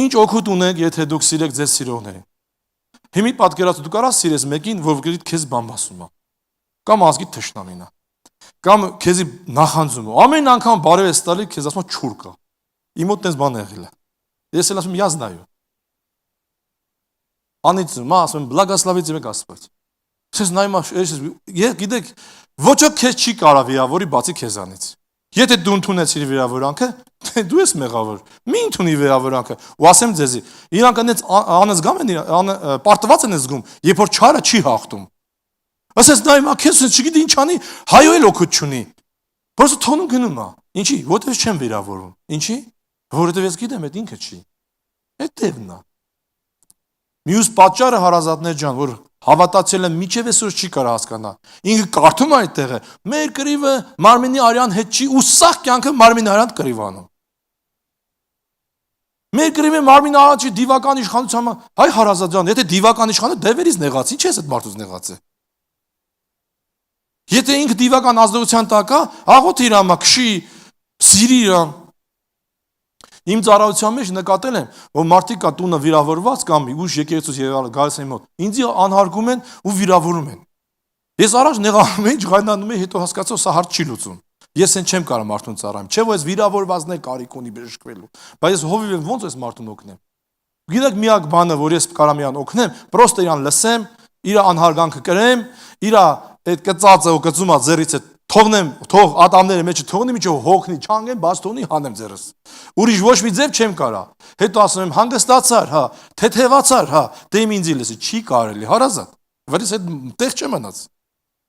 ինչ օգուտ ունեք, եթե դուք սիրեք ձեզ սիրողներին։ Հիմի պատկերացու դու կարաս սիրես մեկին, որ գրիտ քեզ բան ասում է։ Կամ ազգի թշնամին է։ Կամ քեզի նախանձում է։ Ամեն անգամ բարև ես տալի, քեզ ասում է չուր կա։ Իմ մոտ տես բան եղել է։ Ես էլ ասում եմ, я знаю։ Անիծում, ասում եմ, благослови тебя Господь։ Ես նայում եմ, գիտեք, ոչ ոք քեզ չի կարող վիրավորի բացի քեզանից։ Եթե դու ընդունեցիր վիրավորանքը, դու ես մեղավոր։ Մի ընդունի վիրավորանքը։ Ու ասեմ ձեզի, իրանք այնց անզգամ են, պարտված են զգում, երբ որ չարը չի հաղթում։ Ասես նայում, քեզ չգիտի ինչ անի, հայո էլ օգուտ չունի։ Просто թոնում գնում է։ Ինչի՞, որտեղ չեմ վիրավորում։ Ինչի՞, որովհետև ես գիտեմ, այդ ինքը չի։ Այդ տևն է։ Մյուս պատճառը հարազատներ ջան, որ հավատացել են միջև այսօր չի կարող հասկանա։ Ինքը կարդում է այդտեղը, մեր կռիվը Մարմինի արյան հետ չի, ու սաղ կյանքը Մարմինի արյան կռիվանում։ Մեր կռիվը Մարմինի արյան չի դիվական իշխանության, հայ հարազատ ջան, եթե դիվական իշխանը դևերից նեղացի, ինչ ես այդ մարդուց նեղացել։ Եթե ինքը դիվական ազդեցության տակ է, աղոթ իրան, քշի, սիրի իրան։ Իմ ծառայության մեջ նկատել եմ, որ մարդիկ կա տունը վիրավորված կամ ուշ եկեղեցուց գալիս են մոտ, ինձ անհարգում են ու վիրավորում են։ Ես առաջ նեղանում եմ, ջղայնանում եմ, հետո հասկացա, սա հարց չի լուծում։ Ես են չեմ կարող մարդուն ծառայեմ, չէ՞ որ այս վիրավորվածն է կարիք ունի բժշկվելու։ Բայց ես հովիվ եմ ոնց այս մարդուն օգնեմ։ Գիտեք միակ բանը, որ ես կարամ իրան օգնեմ, պրոստը իրան լսեմ, իր անհարգանքը կրեմ, իր այդ կծածը ու կծումա ձեռից է թողնեմ, թող ատամները մեջը թողնի, միջով հոգնի, չանգեմ, բաց թողնի, հանեմ ձեռս։ Ուրիշ ոչ մի ձև չեմ կարա։ Հետո ասում եմ հանգստացար, հա, թեթևացար, հա, դե իմ ինձ լսի, չի կարելի, հարազատ։ Վրից այդ տեղ չմնաց։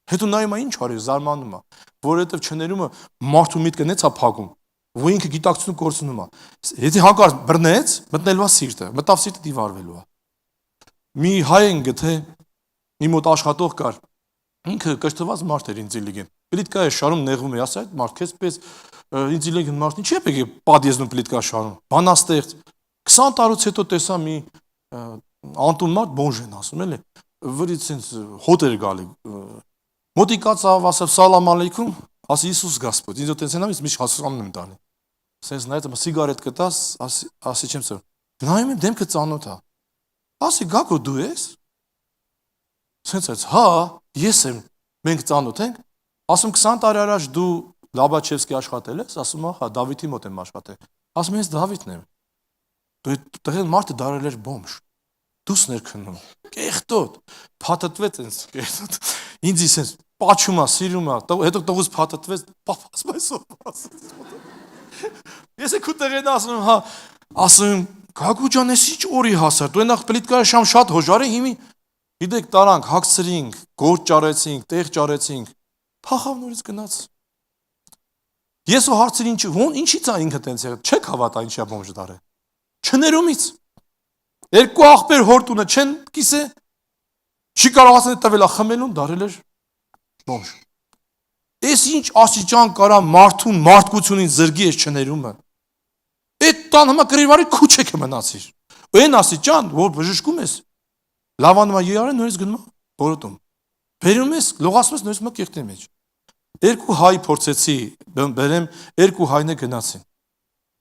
Հետո նայում է ինչ արի, զարմանում է, որովհետև չներումը մարդու միտքը նեցա փակում, ու ինքը գիտակցություն կորցնում է։ Եթե հանկարծ բռնեց, մտնելու է սիրտը, մտավ սիրտը դիվարվելու է։ Մի հայ են գթե, մի մոտ աշխատող կար, ինքը կշտված մարդ էր ինձ լիգեն։ Պլիտկա է շարում նեղվում է, ասա այդ մարդ քեզպես ինձ լիգեն մարդ ինչի՞ է եկե պատիեզնում պլիտկա շարում։ Բանաստեղծ 20 տարուց հետո տեսա մի անտուն մարդ բոնժեն ասում էլի, վրից sense հոտ էր գալի։ Մոտիկացավ, ասավ սալամ ալեյքում, ասի Իսուս Գասպոտ։ Ինձ դեռ ցենամից մի հասկանում եմ տալի։ Sense նայած սիգարետ կտաս, ասի չեմ սա։ Նայում եմ դեմքը ծանոթ է։ Ասի գակո դու ես։ Sense հա, ես եմ։ Մենք ծանոթ ենք։ Ասում 20 տարի առաջ դու Լաբաչևսկի աշխատել ես, ասում հա, Դավիթի մոտ եմ աշխատել։ Ասում ես Դավիթն եմ։ Դու տղեն մարդը դարել էր բոմժ։ Դուս ներքնում։ Կեղտոտ, փաթաթվեց ինձ, կեղտոտ։ Ինձ իսես պաչում է, սիրում է, հետո տողուց փաթաթվեց, պապաս այսօր։ Ես եք ու տղեն ասում, հա, ասում, Գագու ջան, ես ինչ օրի հասար, դու այնախ պլիտկայի շամ շատ հոժար է հիմի։ Գիտեք, տարանք, հագցրինք, գործ ճարեցինք, տեղ ճարեցինք, փախավ նորից գնաց։ Ես ու հարցրի ինչի՞ց է ինքը տենց եղել, չեք հավատա ինչի է բոմժ դարել։ Չներումից։ Երկու աղբեր հորտունը չեն կիսե, չի կարողացել տվել է խմելուն, դարել էր բոմժ։ Էս ինչ աստիճան կարա մարդուն մարդկությունին զրգի ես չներումը։ Այդ տան հիմա կրիվարի քուչեք մնացիր։ Այն աստիճան, որ բժշկում ես, լավանում է յարը նորից գնում է բորոտում։ Բերում ես, լողացնում ես նորից մը կեղտի մեջ։ Երկու հայ փորձեցի բերեմ, երկու հայնը գնացին։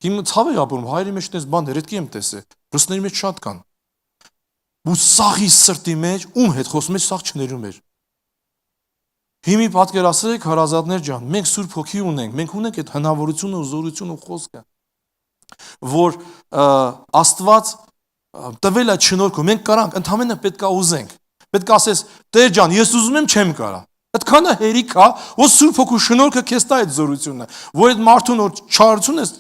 Իմ ցավ է ապրում, հայրի մեջ տես բան դերետքի եմ տեսել, ռուսների մեջ շատ կան։ Ու սաղի սրտի մեջ ում հետ խոսում ես, սաղ չներում էր։ Հիմի պատկերացրեք հարազատներ ջան, մենք Սուրբ Հոգի ունենք, մենք ունենք այդ հնարավորությունը ու զորությունը ու խոսքը, որ Աստված տվել է շնորհքը, մենք կարանք, ընդհանրապես պետք է ուզենք։ Պետք է ասես, Տեր ջան, ես ուզում եմ, չեմ կարա։ Այդքանը հերիք է, որ Սուրբ Հոգու շնորհքը քեզ տա այդ զորությունը, որ այդ մարդուն որ չարություն ես,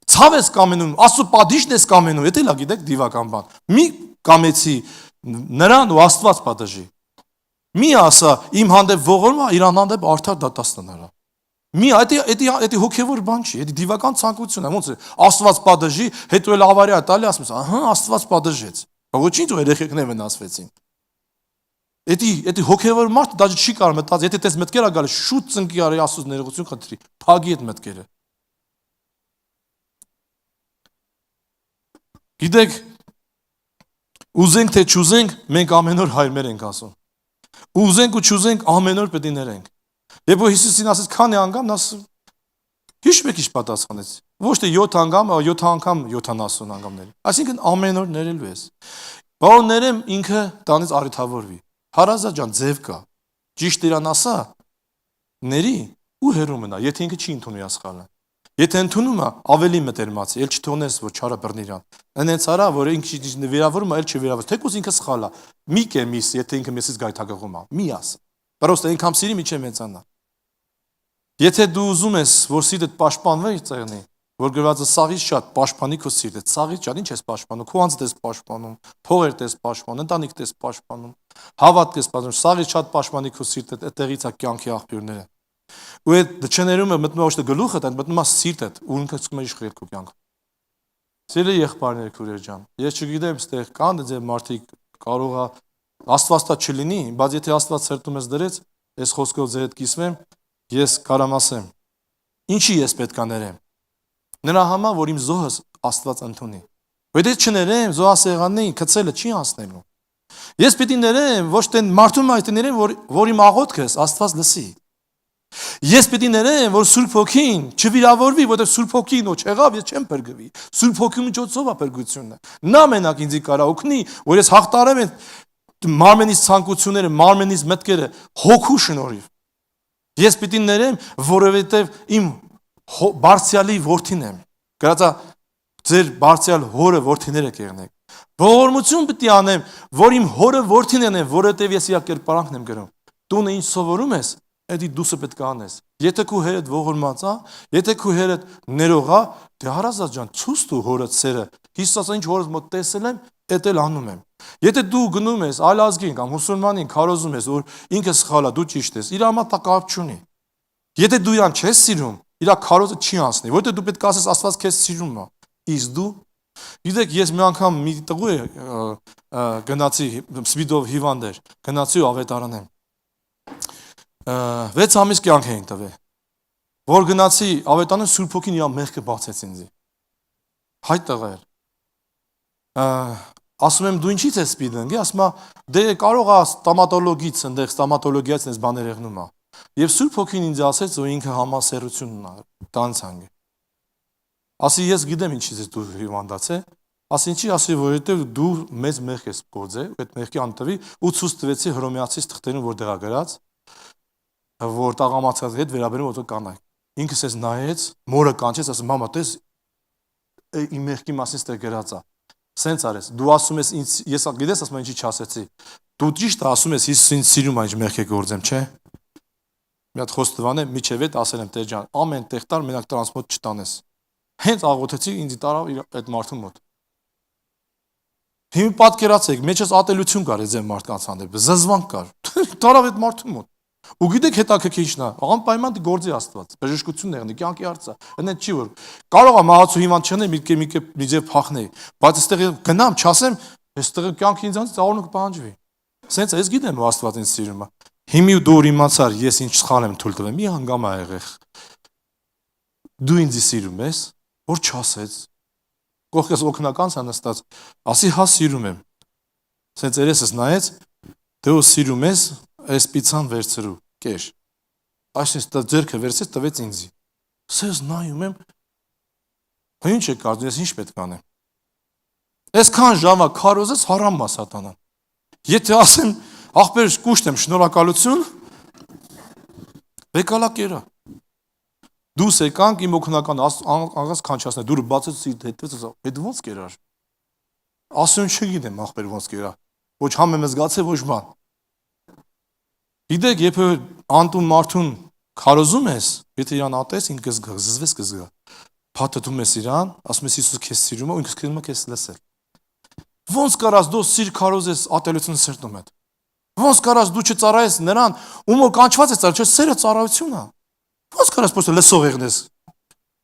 ցավ ես կամենում, Աստծո պատիժն ես կամենում, դա էլ գիտեք դիվական բան։ Մի կամեցի նրան ու Աստված պատժի։ Մի ասա, իմ հանդեպ ողորմ է, իրան հանդեպ արդար դատաստանարա։ Մի դա հոգևոր բան չի, դա դիվական ցանկություն է, ոնց է Աստված պատժի, հետո էլ ավարիա տալի, ասում ես, ահա Աստված պատժեց։ Ոչինչ ու երեխեքներ վնասվեցին։ Դա հոգևոր մարդը դա չի կարող մտածել, եթե տես մտքեր ա գալի, շուտ ծնկի արի Աստծո ներողություն խնդրի, փագի այդ մտքերը։ Գիտեք, ուզենք թե չուզենք, մենք ամեն օր հայրմեր ենք ասում։ Ուզենք ու չուզենք ամեն օր պետք է ներենք։ Երբ որ Հիսուսին ասեց քանի անգամ, նա հիշում եք ինչ պատասխանեց։ Ոչ թե 7 անգամ, 7 անգամ 70 անգամներ։ Այսինքն ամեն օր ներելու ես։ Բա ներեմ ինքը տանից արիթավորվի։ Հարազատ ջան, ձև կա։ Ճիշտ իրան ասա, ների ու հերո մնա, եթե ինքը չի ընդունում իր սխալը։ Եթե ընդունում է, ավելի մտերմացի, ել չթողնես, որ չարը բռնի իրան։ Այնց արա, որ ինքը վիրավորում է, ել չվիրավոր։ Թեկուզ ինքը սխալ է։ Մի կեմիս, եթե ինքը մեսից գայթակղում է, մի ասա։ Պրոստը ինքամ սիրի միջե մեծանա։ Եթե դու ուզում ես, որ սիրտդ պաշտպանվի ծեղնի, որ գրված է սաղից շատ պաշտպանի քո սիրտը, սաղից շատ ինչ ես պաշտպանում, քո անձդ ես պաշտպանում, փողերդ ես պաշտպանում, ընտանիքդ ես պաշտպանում, հավատքդ ես պաշտպանում, սաղից շատ պաշտպանի քո սիրտը, այդտեղից է կյանքի աղբյուրները։ Ու այդ դչներումը մտնում է ոչ թե գլուխդ, այլ մտնում է սիրտդ, ու ինքը սկսում է իշխել քո կյանքը։ Սիրելի եղբայրներ, քուրեր ջան, ես չգիտեմ, ստեղ կան դե մարդիկ կարող է Աստվածտա չլինի, բայց եթե Աստված սրտում ես դրեց, այս խոսքով ձեր հետ կիսվեմ, ես կարամ ասեմ, ինչի ես պետք է ներեմ։ Նրա համար, որ իմ զոհս Աստված ընդունի։ Եթե չներեմ, զոհասեղանին գցելը չի անցնելու։ Ես պիտի ներեմ, ոչ թե մարդուն այլ ներեմ, որ իմ աղոթքս Աստված լսի։ Ես պիտի ներեմ, որ Սուրբ Հոգին չվիրավորվի, որովհետև Սուրբ Հոգին ոչ եղավ, ես չեմ փրկվի։ Սուրբ Հոգու միջոցով է փրկությունը։ Նա մենակ ինձ կարա օգնի, որ ես հաղթարեմ այդ մարմենից ցանկությունները, մարմենից մտքերը հոգու շնորհիվ։ Ես պիտի ներեմ, որովհետև իմ բարձյալի որդին եմ։ Գրածա ձեր բարձյալ հորը որդիները կեղնեք։ Ողորմություն պիտի անեմ, որ իմ հորը որդին եմ, որովհետև ես իր կերպարանքն եմ գրում։ Տունը ինչ սովորում ես, Էդի դուսը պետք է անես։ Եթե քո հերդ ողորմած է, եթե քո հերդ ներող է, դե հարազատ ջան, ցույց տու հորդ սերը։ Հիսուսը ինչ հորս մոտ տեսել եմ, էդ էլ անում եմ։ Եթե դու գնում ես այլ ազգին կամ մուսուլմանին քարոզում ես, որ ինքը սխալ է, դու ճիշտ ես, իր համար դա կապ չունի։ Եթե դու իրան չես սիրում, իր քարոզը չի անցնի, որովհետև դու պետք է ասես Աստված քեզ սիրում է։ Իսկ դու գիտեք, ես մի անգամ մի տղու գնացի սպիդով հիվանդ էր, գնացի ու ավետարան եմ։ 6 ամիս կյանք էին տվել, որ գնացի ավետանը Սուրբ Հոգին իր մեղքը բացեց ինձ։ Հայ տղա էր։ Ասում եմ դու ինչի՞ց ես սպիդն, ասում է դե կարող է ստոմատոլոգից, այնտեղ ստոմատոլոգիայից այս բաներ եղնում է։ Եվ Սուրբ Հոգին ինձ ասեց, որ ինքը համասերություն ունա, տանցանք։ Ասի ես գիտեմ ինչից ես դու հիվանդացե, ասի ինչի, ասի որովհետև դու մեծ մեղք ես գործել, այդ մեղքի անտվի ու ցույց տվեցի Հռոմեացիս թղթերում որ դեղա գրած որ տաղամացած հետ վերաբերում որ կանայք։ Ինքս էս նայեց, մորը կանչեց, ասում մամա, տես իմ մեղքի մասին ստեղ գրած է։ Սենց արես, դու ասում ես ինձ, ես գիտես ասում ինչի չասեցի։ Դու ճիշտ ասում ես Հիսուս ինձ սիրում է ինչ մեղք է գործեմ, չէ՞։ Մի հատ խոսք տվան է, միջև այդ ասել եմ Տեր ջան, ամեն տեղ տար մենակ տրանսպորտ չտանես։ Հենց աղոթեցի ինձ տարավ այդ մարդու մոտ։ Հիմա պատկերացեք, մեջս ատելություն կար այդ մարդկանց հանդեպ, զզվանք կար։ Տարավ այդ մարդու մոտ։ Ու գիտեք հետաքրքիրն է, անպայման գործի Աստված, բժշկությունն եղնի, կյանքի հարցը, այնդ չի որ կարող է մահացու հիվանդ չնի, մի ձև փախնի, բայց այստեղ գնամ, չասեմ, այստեղ կյանքի ինձանից ծառնուկ պահանջվի։ Սենց ես գիտեմ որ Աստված ինձ սիրում է։ Հիմի դու իմացար, ես ինչ սխալ եմ թույլ տվել, մի հանգամ ա եղել։ Դու ինձ սիրում ես, որ չասեց։ Կողքս օգնականց անստած, ասի հա սիրում եմ։ Սենց երեսս նայեց, դու սիրում ես այս պիցան վերցրու, կեր։ Այսինքն ձերքը վերցրեց տվեց ինձ։ Սենց նայում եմ, Ինչ է կարծում, ես ինչ պետք անեմ։ Այսքան ժամա քարոզես հարամ է սատանան։ Եթե ասեմ, ախպեր կուշտեմ, շնորհակալություն, եկալա կերա։ Դուս եկանք իմ օգնական աղաս կանչացնել, դուրը բացեցի հետվեց, հետ ոնց կերար։ Ասում չգիտեմ, ախպեր ոնց կերա։ Ոչ համ եմ զգացել, ոչ բան։ Գիտեք, երբ անտուն մարդուն քարոզում ես, եթե իրան ատես, ինքը կզգա, զզվես կզգա։ Փաթաթում ես իրան, ասում ես Հիսուս քեզ սիրում է, ինքը սկսում է քեզ լսել։ Ոնց կարաս դու սիր քարոզես ատելությունը սրտում հետ։ Ոնց կարաս դու չծառայես նրան, ում որ կանչված է ծառայել, չէ, սերը ծառայությունն է։ Ոնց կարաս просто լսող եղնես։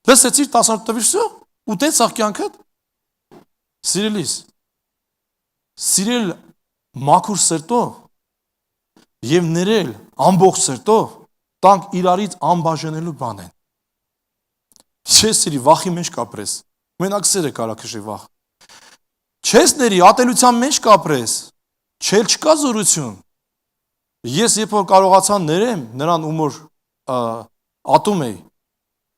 Լսեցիր 18 տվիր всё, ուտեցախ կյանքդ։ Սիրելիս, սիրել մաքուր սրտով եւ ներել ամբողջ սրտով տանք իրարից անբաժանելու բան են։ Չես սիրի վախի մեջ կապրես։ Մենակ սերը կարա քշի վախ։ Չես ների ատելության մեջ կապրես։ Չել չկա զորություն։ Ես երբ որ կարողացա ներեմ նրան ում որ ատում էի,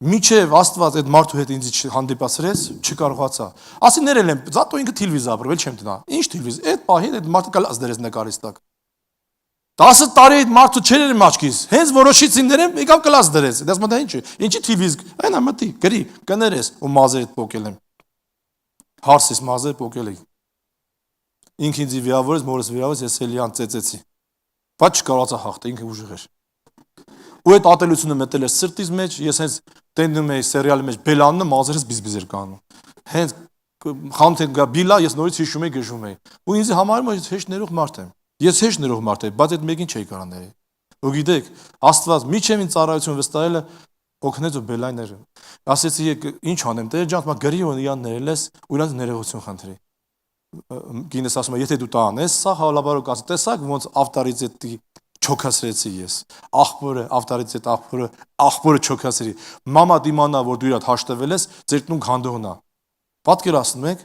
միջև Աստված այդ մարդու հետ ինձ հանդիպացրեց, չկարողացա։ Ասի ներել եմ, զատո ինքը թիլվիզ ապրել չեմ տնա։ Ինչ թիլվիզ։ Այդ պահին այդ մարդը կլաս դերես նկարից տակ։ 10 տարի այդ մարդը չեր իմ աչքից։ Հենց որոշեցին ներեմ, եկավ կլաս դրեց։ Դες մտա ինչ է։ Ինչի թիլվիզ։ Այնա մտի, գրի, կներես ու մազերդ փոկել եմ։ Հարսից մազեր փոկել էի։ Ինքը ինձ վիրավորեց, մորս վիրավորեց, ես Էլիան ծեծեցի։ Բայց չկարողացա հաղթել, ինքը ուժեղ էր։ Ու այդ ատելությունը մտել էր սրտից մեջ, ես հենց տենդում էի սերիալի մեջ բելաննը մազերս բիզբիզ էր կանում։ Հենց խանութ գա բիլա, ես նորից հիշում էի գժում էի։ Ու ինձ համարում եմ հեշտ ներող մարդ եմ։ Ես հեշտ ներող մարդ եմ, բայց այդ մեկին չէի կարող ներել։ Ու գիտեք, Աստված միջև ինձ ծառայություն վստահել է օգնեց ու բելայներ։ Ասեցի ինչ անեմ, Տեր ջան, մա գրի ու իրան ներելես, ու իրանց ներողություն խնդրի։ Գինես ասում է, եթե դու դա անես, սա հավալաբարոք ասի, տեսակ ոնց ավտորիտետի չոքասրեցի ես։ Աղբորը, ավտորիտետ աղբորը չոքասրի։ Մամա դիմանա, որ դու իրադ հաշտվել ես, ձեր տուն քանդողնա։ Պատկերացնում եք։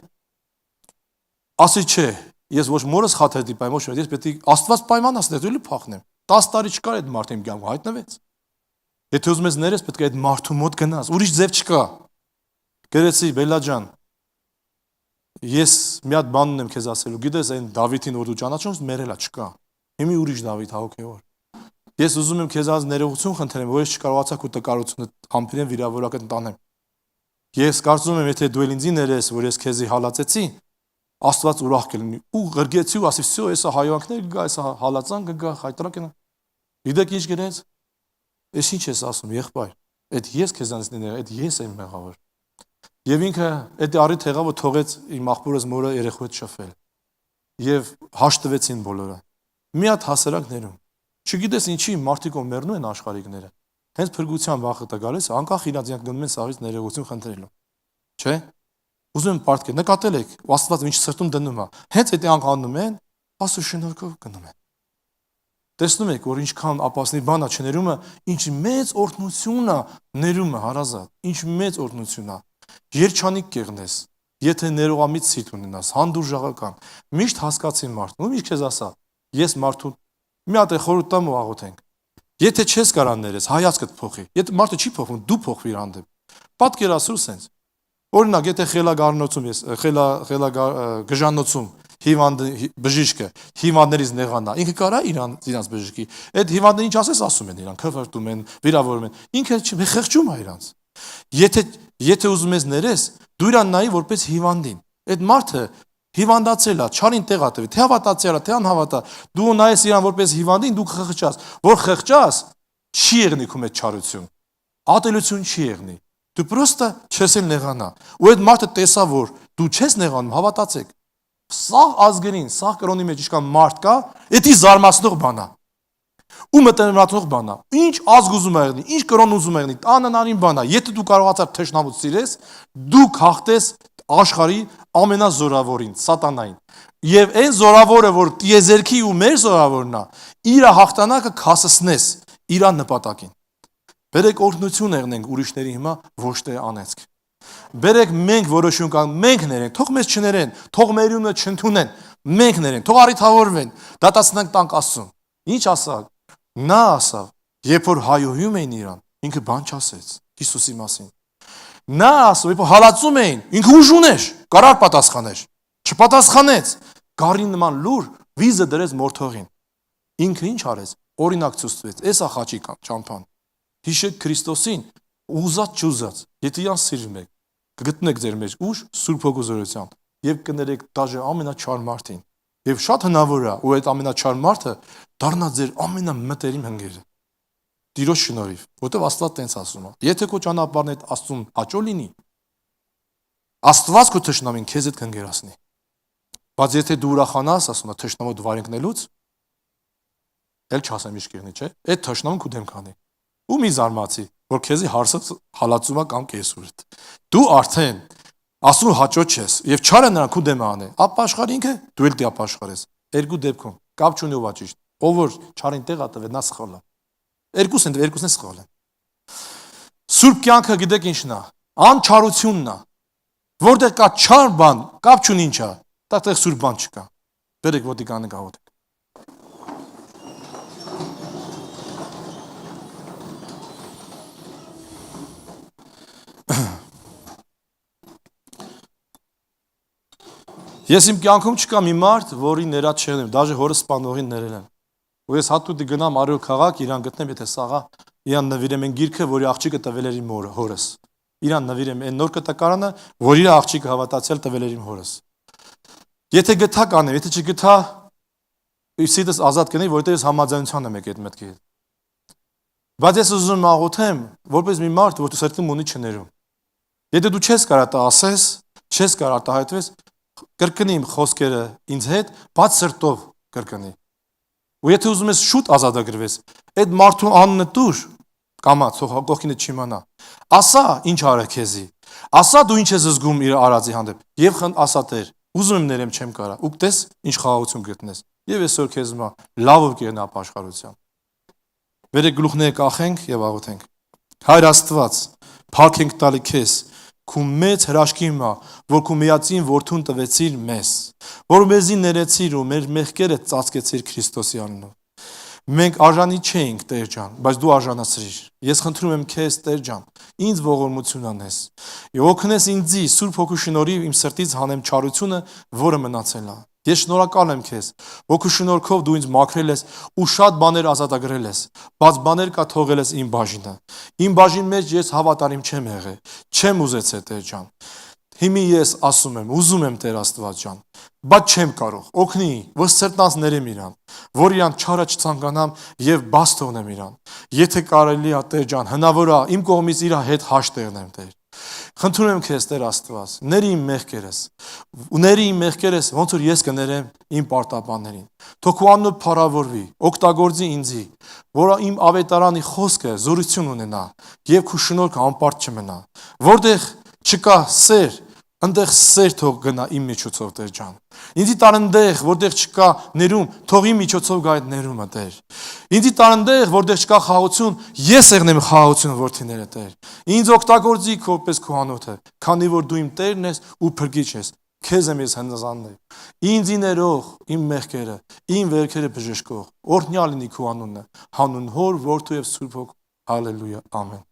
Ասի չէ, ես ոչ մորս խաթեդի պայմ, ոչ ես պետք է Աստված պայմանացնես, դու լի փախնեմ։ 10 տարի չկար այդ մարդը իմ կյանքում հայտնվեց։ Եթե ուզում ես ներես, պետք է այդ մարդու մոտ գնաս, ուրիշ ձև չկա։ Գերեցի Բելա ջան, ես մի հատ բան ունեմ քեզ ասելու, գիտես այն Դավիթին որ դու ճանաչում ես, մերելա չկա։ Հիմի ուրիշ Դավիթ հոգեոր։ Ես ուզում եմ քեզ ազ ներողություն խնդրեմ, որ ես չկարողացա քո տկարությունը համբերեմ վիրավորական տանեմ։ Ես կարծում եմ, եթե դու ինձ ներես, որ ես քեզի հալածեցի, Աստված ուրախ կլինի։ Ու ղրգեցի ու ասի, «Всё, էսա հայանքներ կգա, էսա հալածան կգա, հայտրակն»։ Գիտեք ինչ գրեց։ Էս ինչ ես ասում, եղբայր։ Այդ ես քեզանից ներ, այդ ես եմ մեղավոր։ Եվ ինքը այդ առիթ եղավ ու թողեց իմ աղբորս մորը երեխու հետ շփվել։ Եվ հաշտվեցին բոլորը։ Մի հատ հասարակ ներում։ Չգիտես ինչի մարդիկ մեռնում են աշխարհիկները։ Հենց փրկության վախը տա գալիս, անկախ իրանց յանք գնում են սաղից ներողություն խնդրելու։ Չէ՞։ Ուզում եմ պարտքել, նկատել եք, Աստված ինչ սրտում դնում է։ Հենց այդ անկանում են, Աստծո շնորհքով գնում են։ Տեսնում եք, որ ինչքան ապասնի բան է չներումը, ինչ մեծ օրհնություն է ներումը հարազատ, ինչ մեծ օրհնություն է։ Երջանիկ կեղնես, եթե ներողամիտ սիրտ ունենաս, հանդուրժողական։ Միշտ հասկացին մարդուն, ու միշտ քեզ ասա, ես մարդուն մի հատ խորհուրդ տամ ու աղոթենք։ Եթե չես կարող ներես, հայացքդ փոխի։ Եթե մարդը չի փոխվում, դու փոխվիր հանդեպ։ Պատկերացրու սենց։ Օրինակ, եթե խելագարնոցում ես, գժանոցում հիվանդ բժիշկը հիվանդներից նեղանա, ինքը կարա իրանց բժշկի։ Այդ հիվանդները ինչ ասես ասում են իրան, քվրտում են, վիրավորում են։ Ինքը խղճում է իրանց։ Եթե ուզում ես ներես, դու իրան նայի որպես հիվանդին։ Այդ մարդը հիվանդացել է, չարին տեղա տվի, թե հավատացյալ է, թե անհավատա։ Դու նայես իրան որպես հիվանդին, դու խղճաս, որ խղճաս, չի եղնի քո մեջ չարություն։ Ատելություն չի եղնի։ Դու պրոստը չես էլ նեղանա։ Ու այդ մարդը տեսա, որ դու չես նեղանում, հավատացեք։ Սա ազգերին, սա կրոնի մեջ ինչքան մարդ կա, դա զարմացնող բան է։ Ու մտերմացնող բան է։ Ինչ ազգ ուզում է եղնի, ինչ կրոն ուզում է եղնի, տանանարին բան է։ Եթե դու կարողացար թշնամուց սիրես, դու հաղթես աշխարհի ամենազորավորին, սատանային։ Եվ այն զորավորը, որ տիեզերքի ու մեր զորավորն է, իր հաղթանակը քասեցնես իր նպատակին։ Բերեք օրհնություն եղնենք ուրիշների հիմա, ոչ թե անեցք։ Բերեք մենք որոշում կան, մենք ներենք, թող մեզ չներեն, թող մերունը չընդունեն, մենք ներենք, թող առիթավորվեն, դատացնենք տանք Աստծուն։ Ինչ ասա։ Նա ասավ, երբ որ հայոյում էին իրան, ինքը բան չասեց Հիսուսի մասին։ Նա ասում, երբ հալածում էին, ինքը ուժ ուներ, կարար պատասխաներ, չպատասխանեց, գարին նման լուր վիզը դրեց մորթողին։ Ինքը ինչ արեց, օրինակ ցույց տվեց, էս ախաչի ճամփան։ Հիշեք Քրիստոսին, ուզած չուզած, եթե իրան սիրում եք, կգտնեք ձեր մեջ ուժ Սուրբ Հոգու զորությամբ եւ կներեք դաժե ամենաչար մարդին։ Եվ շատ հնարավոր է, ու այդ ամենաչար մարդը դառնա ձեր ամենամտերիմ հնգերը։ Տիրոջ շնորհիվ, որտեվ Աստված տենց ասում է. եթե քո ճանապարհն այդ Աստծուն հաճո լինի, Աստված քո թշնամին քեզ հետ կընկերացնի։ Բայց եթե դու ուրախանաս, ասում է թշնամոդ վարենքնելուց, էլ չասեմ ինչ կերնի, չէ՞։ Այդ թշնամուն քու դեմ կանի։ Ու մի զարմացի, որ քեզի հարսը հալածում է կամ կեսուրդ։ Դու արդեն ասում հաճո չես, եւ չարը նրան քու դեմ անի։ Ապաշխար ինքը, դու էլ դի ապաշխարես։ Երկու դեպքում կապ չունի ով է ճիշտ։ Ով որ չարին տեղ ա տվել, նա սխալ է։ Երկուսն է սխալ են։ Սուրբ կյանքը գիտեք ինչն է։ Անչարությունն է։ Որտեղ կա չար բան, կապ չունի ինչ է։ Տեղ սուրբ բան չկա։ Բերեք ոդիկանը գաղութ։ Ես իմ կյանքում չկա մի մարդ, որի ներած չեմ, դաժե հորս սպանողին ներել են։ Ու ես հատուտի գնամ Արիոլ քաղաք, իրան գտնեմ, եթե սաղա իրան նվիրեմ այն գիրքը, որի աղջիկը տվել էր իմ հորս։ Իրան նվիրեմ այն նոր կտակարանը, որ իր աղջիկը հավատացյալ տվել էր իմ հորս։ Եթե գտա կանեմ, եթե չգտա, սիրտս ազատ կնի, որովհետև ես համաձայնության եմ եկել այդ մտքի հետ։ Բայց ես ուզում եմ աղոթեմ, որպես մի մարդ, որ դու սրտում ունի չներում։ Եթե դու չես կարող դա ասես, չես կարող արտահայտվես, կրկնի իմ խոսքերը ինձ հետ, բաց սրտով կրկնի։ Ու եթե ուզում ես շուտ ազատագրվես, այդ մարդու անունը տուր, կամա, թող կողքինը չիմանա։ Ասա ինչ արա քեզի։ Ասա դու ինչ ես զգում իր արածի հանդեպ։ Եվ ասա Տեր, ուզում եմ ներեմ չեմ կարա։ Ու տես ինչ խաղաղություն գտնես։ Եվ այսօր քեզ մա լավով կերնա ապաշխարության։ Վերեք գլուխները կախենք եւ աղոթենք։ Հայր Աստված, փառք տալի քեզ քու մեծ հրաշքի հիմա, որ քու միածին որդուն տվեցիր մեզ, որ մեզի ներեցիր ու մեր մեղքերը ծածկեցիր Քրիստոսի անունով։ Մենք արժանի չէինք, Տեր ջան, բայց դու արժանացրիր։ Ես խնդրում եմ քեզ, Տեր ջան, ինձ ողորմություն անես։ Եվ օգնես ինձի Սուրբ Հոգու շնորհիվ իմ սրտից հանեմ չարությունը, որը մնացել է։ Ես շնորհակալ եմ քեզ, Հոգու շնորհքով դու ինձ մաքրել ես ու շատ բաներ ազատագրել ես, բայց բաներ կա թողել ես իմ բաժինը։ Իմ բաժին մեջ ես հավատարիմ չեմ եղել, չեմ ուզեցել, Տեր ջան։ Հիմի ես ասում եմ, ուզում եմ Տեր Աստված ջան, բայց չեմ կարող։ Օգնի, որ սրտանց ներեմ իրան, որ իրան չարը չցանկանամ եւ բաց թողնեմ իրան։ Եթե կարելի է, Տեր ջան, հնարավոր է իմ կողմից իր հետ հաշտ տեղնեմ, Տեր։ Խնդրում եմ քեզ, Տեր Աստված, ների իմ մեղքերս։ Ու ների իմ մեղքերս, ոնց որ ես կներեմ իմ պարտաբաններին։ Թող քո անունը փառավորվի, օգտագործի ինձի, որ իմ ավետարանի խոսքը զորություն ունենա եւ քո շնորհքը անպարտ չմնա։ Որտեղ չկա սեր, այնտեղ սեր թող գնա իմ միջոցով, Տեր ջան։ Ինձի տարնդեղ, որտեղ չկա ներում, թող իմ միջոցով գա այդ ներումը, Տեր։ Ինձի տարնդեղ, որտեղ չկա խաղաղություն, ես եղնեմ խաղաղություն որդիները, Տեր։ Ինձ օգտագործի որպես քո անոթը, քանի որ դու իմ Տերն ես ու փրկիչ ես։ Քեզ եմ ես հնազանդել։ Ինձի ներող, իմ մեղքերը, իմ վերքերը բժշկող։ Օրհնյալ լինի քո անունը, հանուն Հոր, Որդու եւ Սուրբ Հոգու։ Հալելույա, ամեն։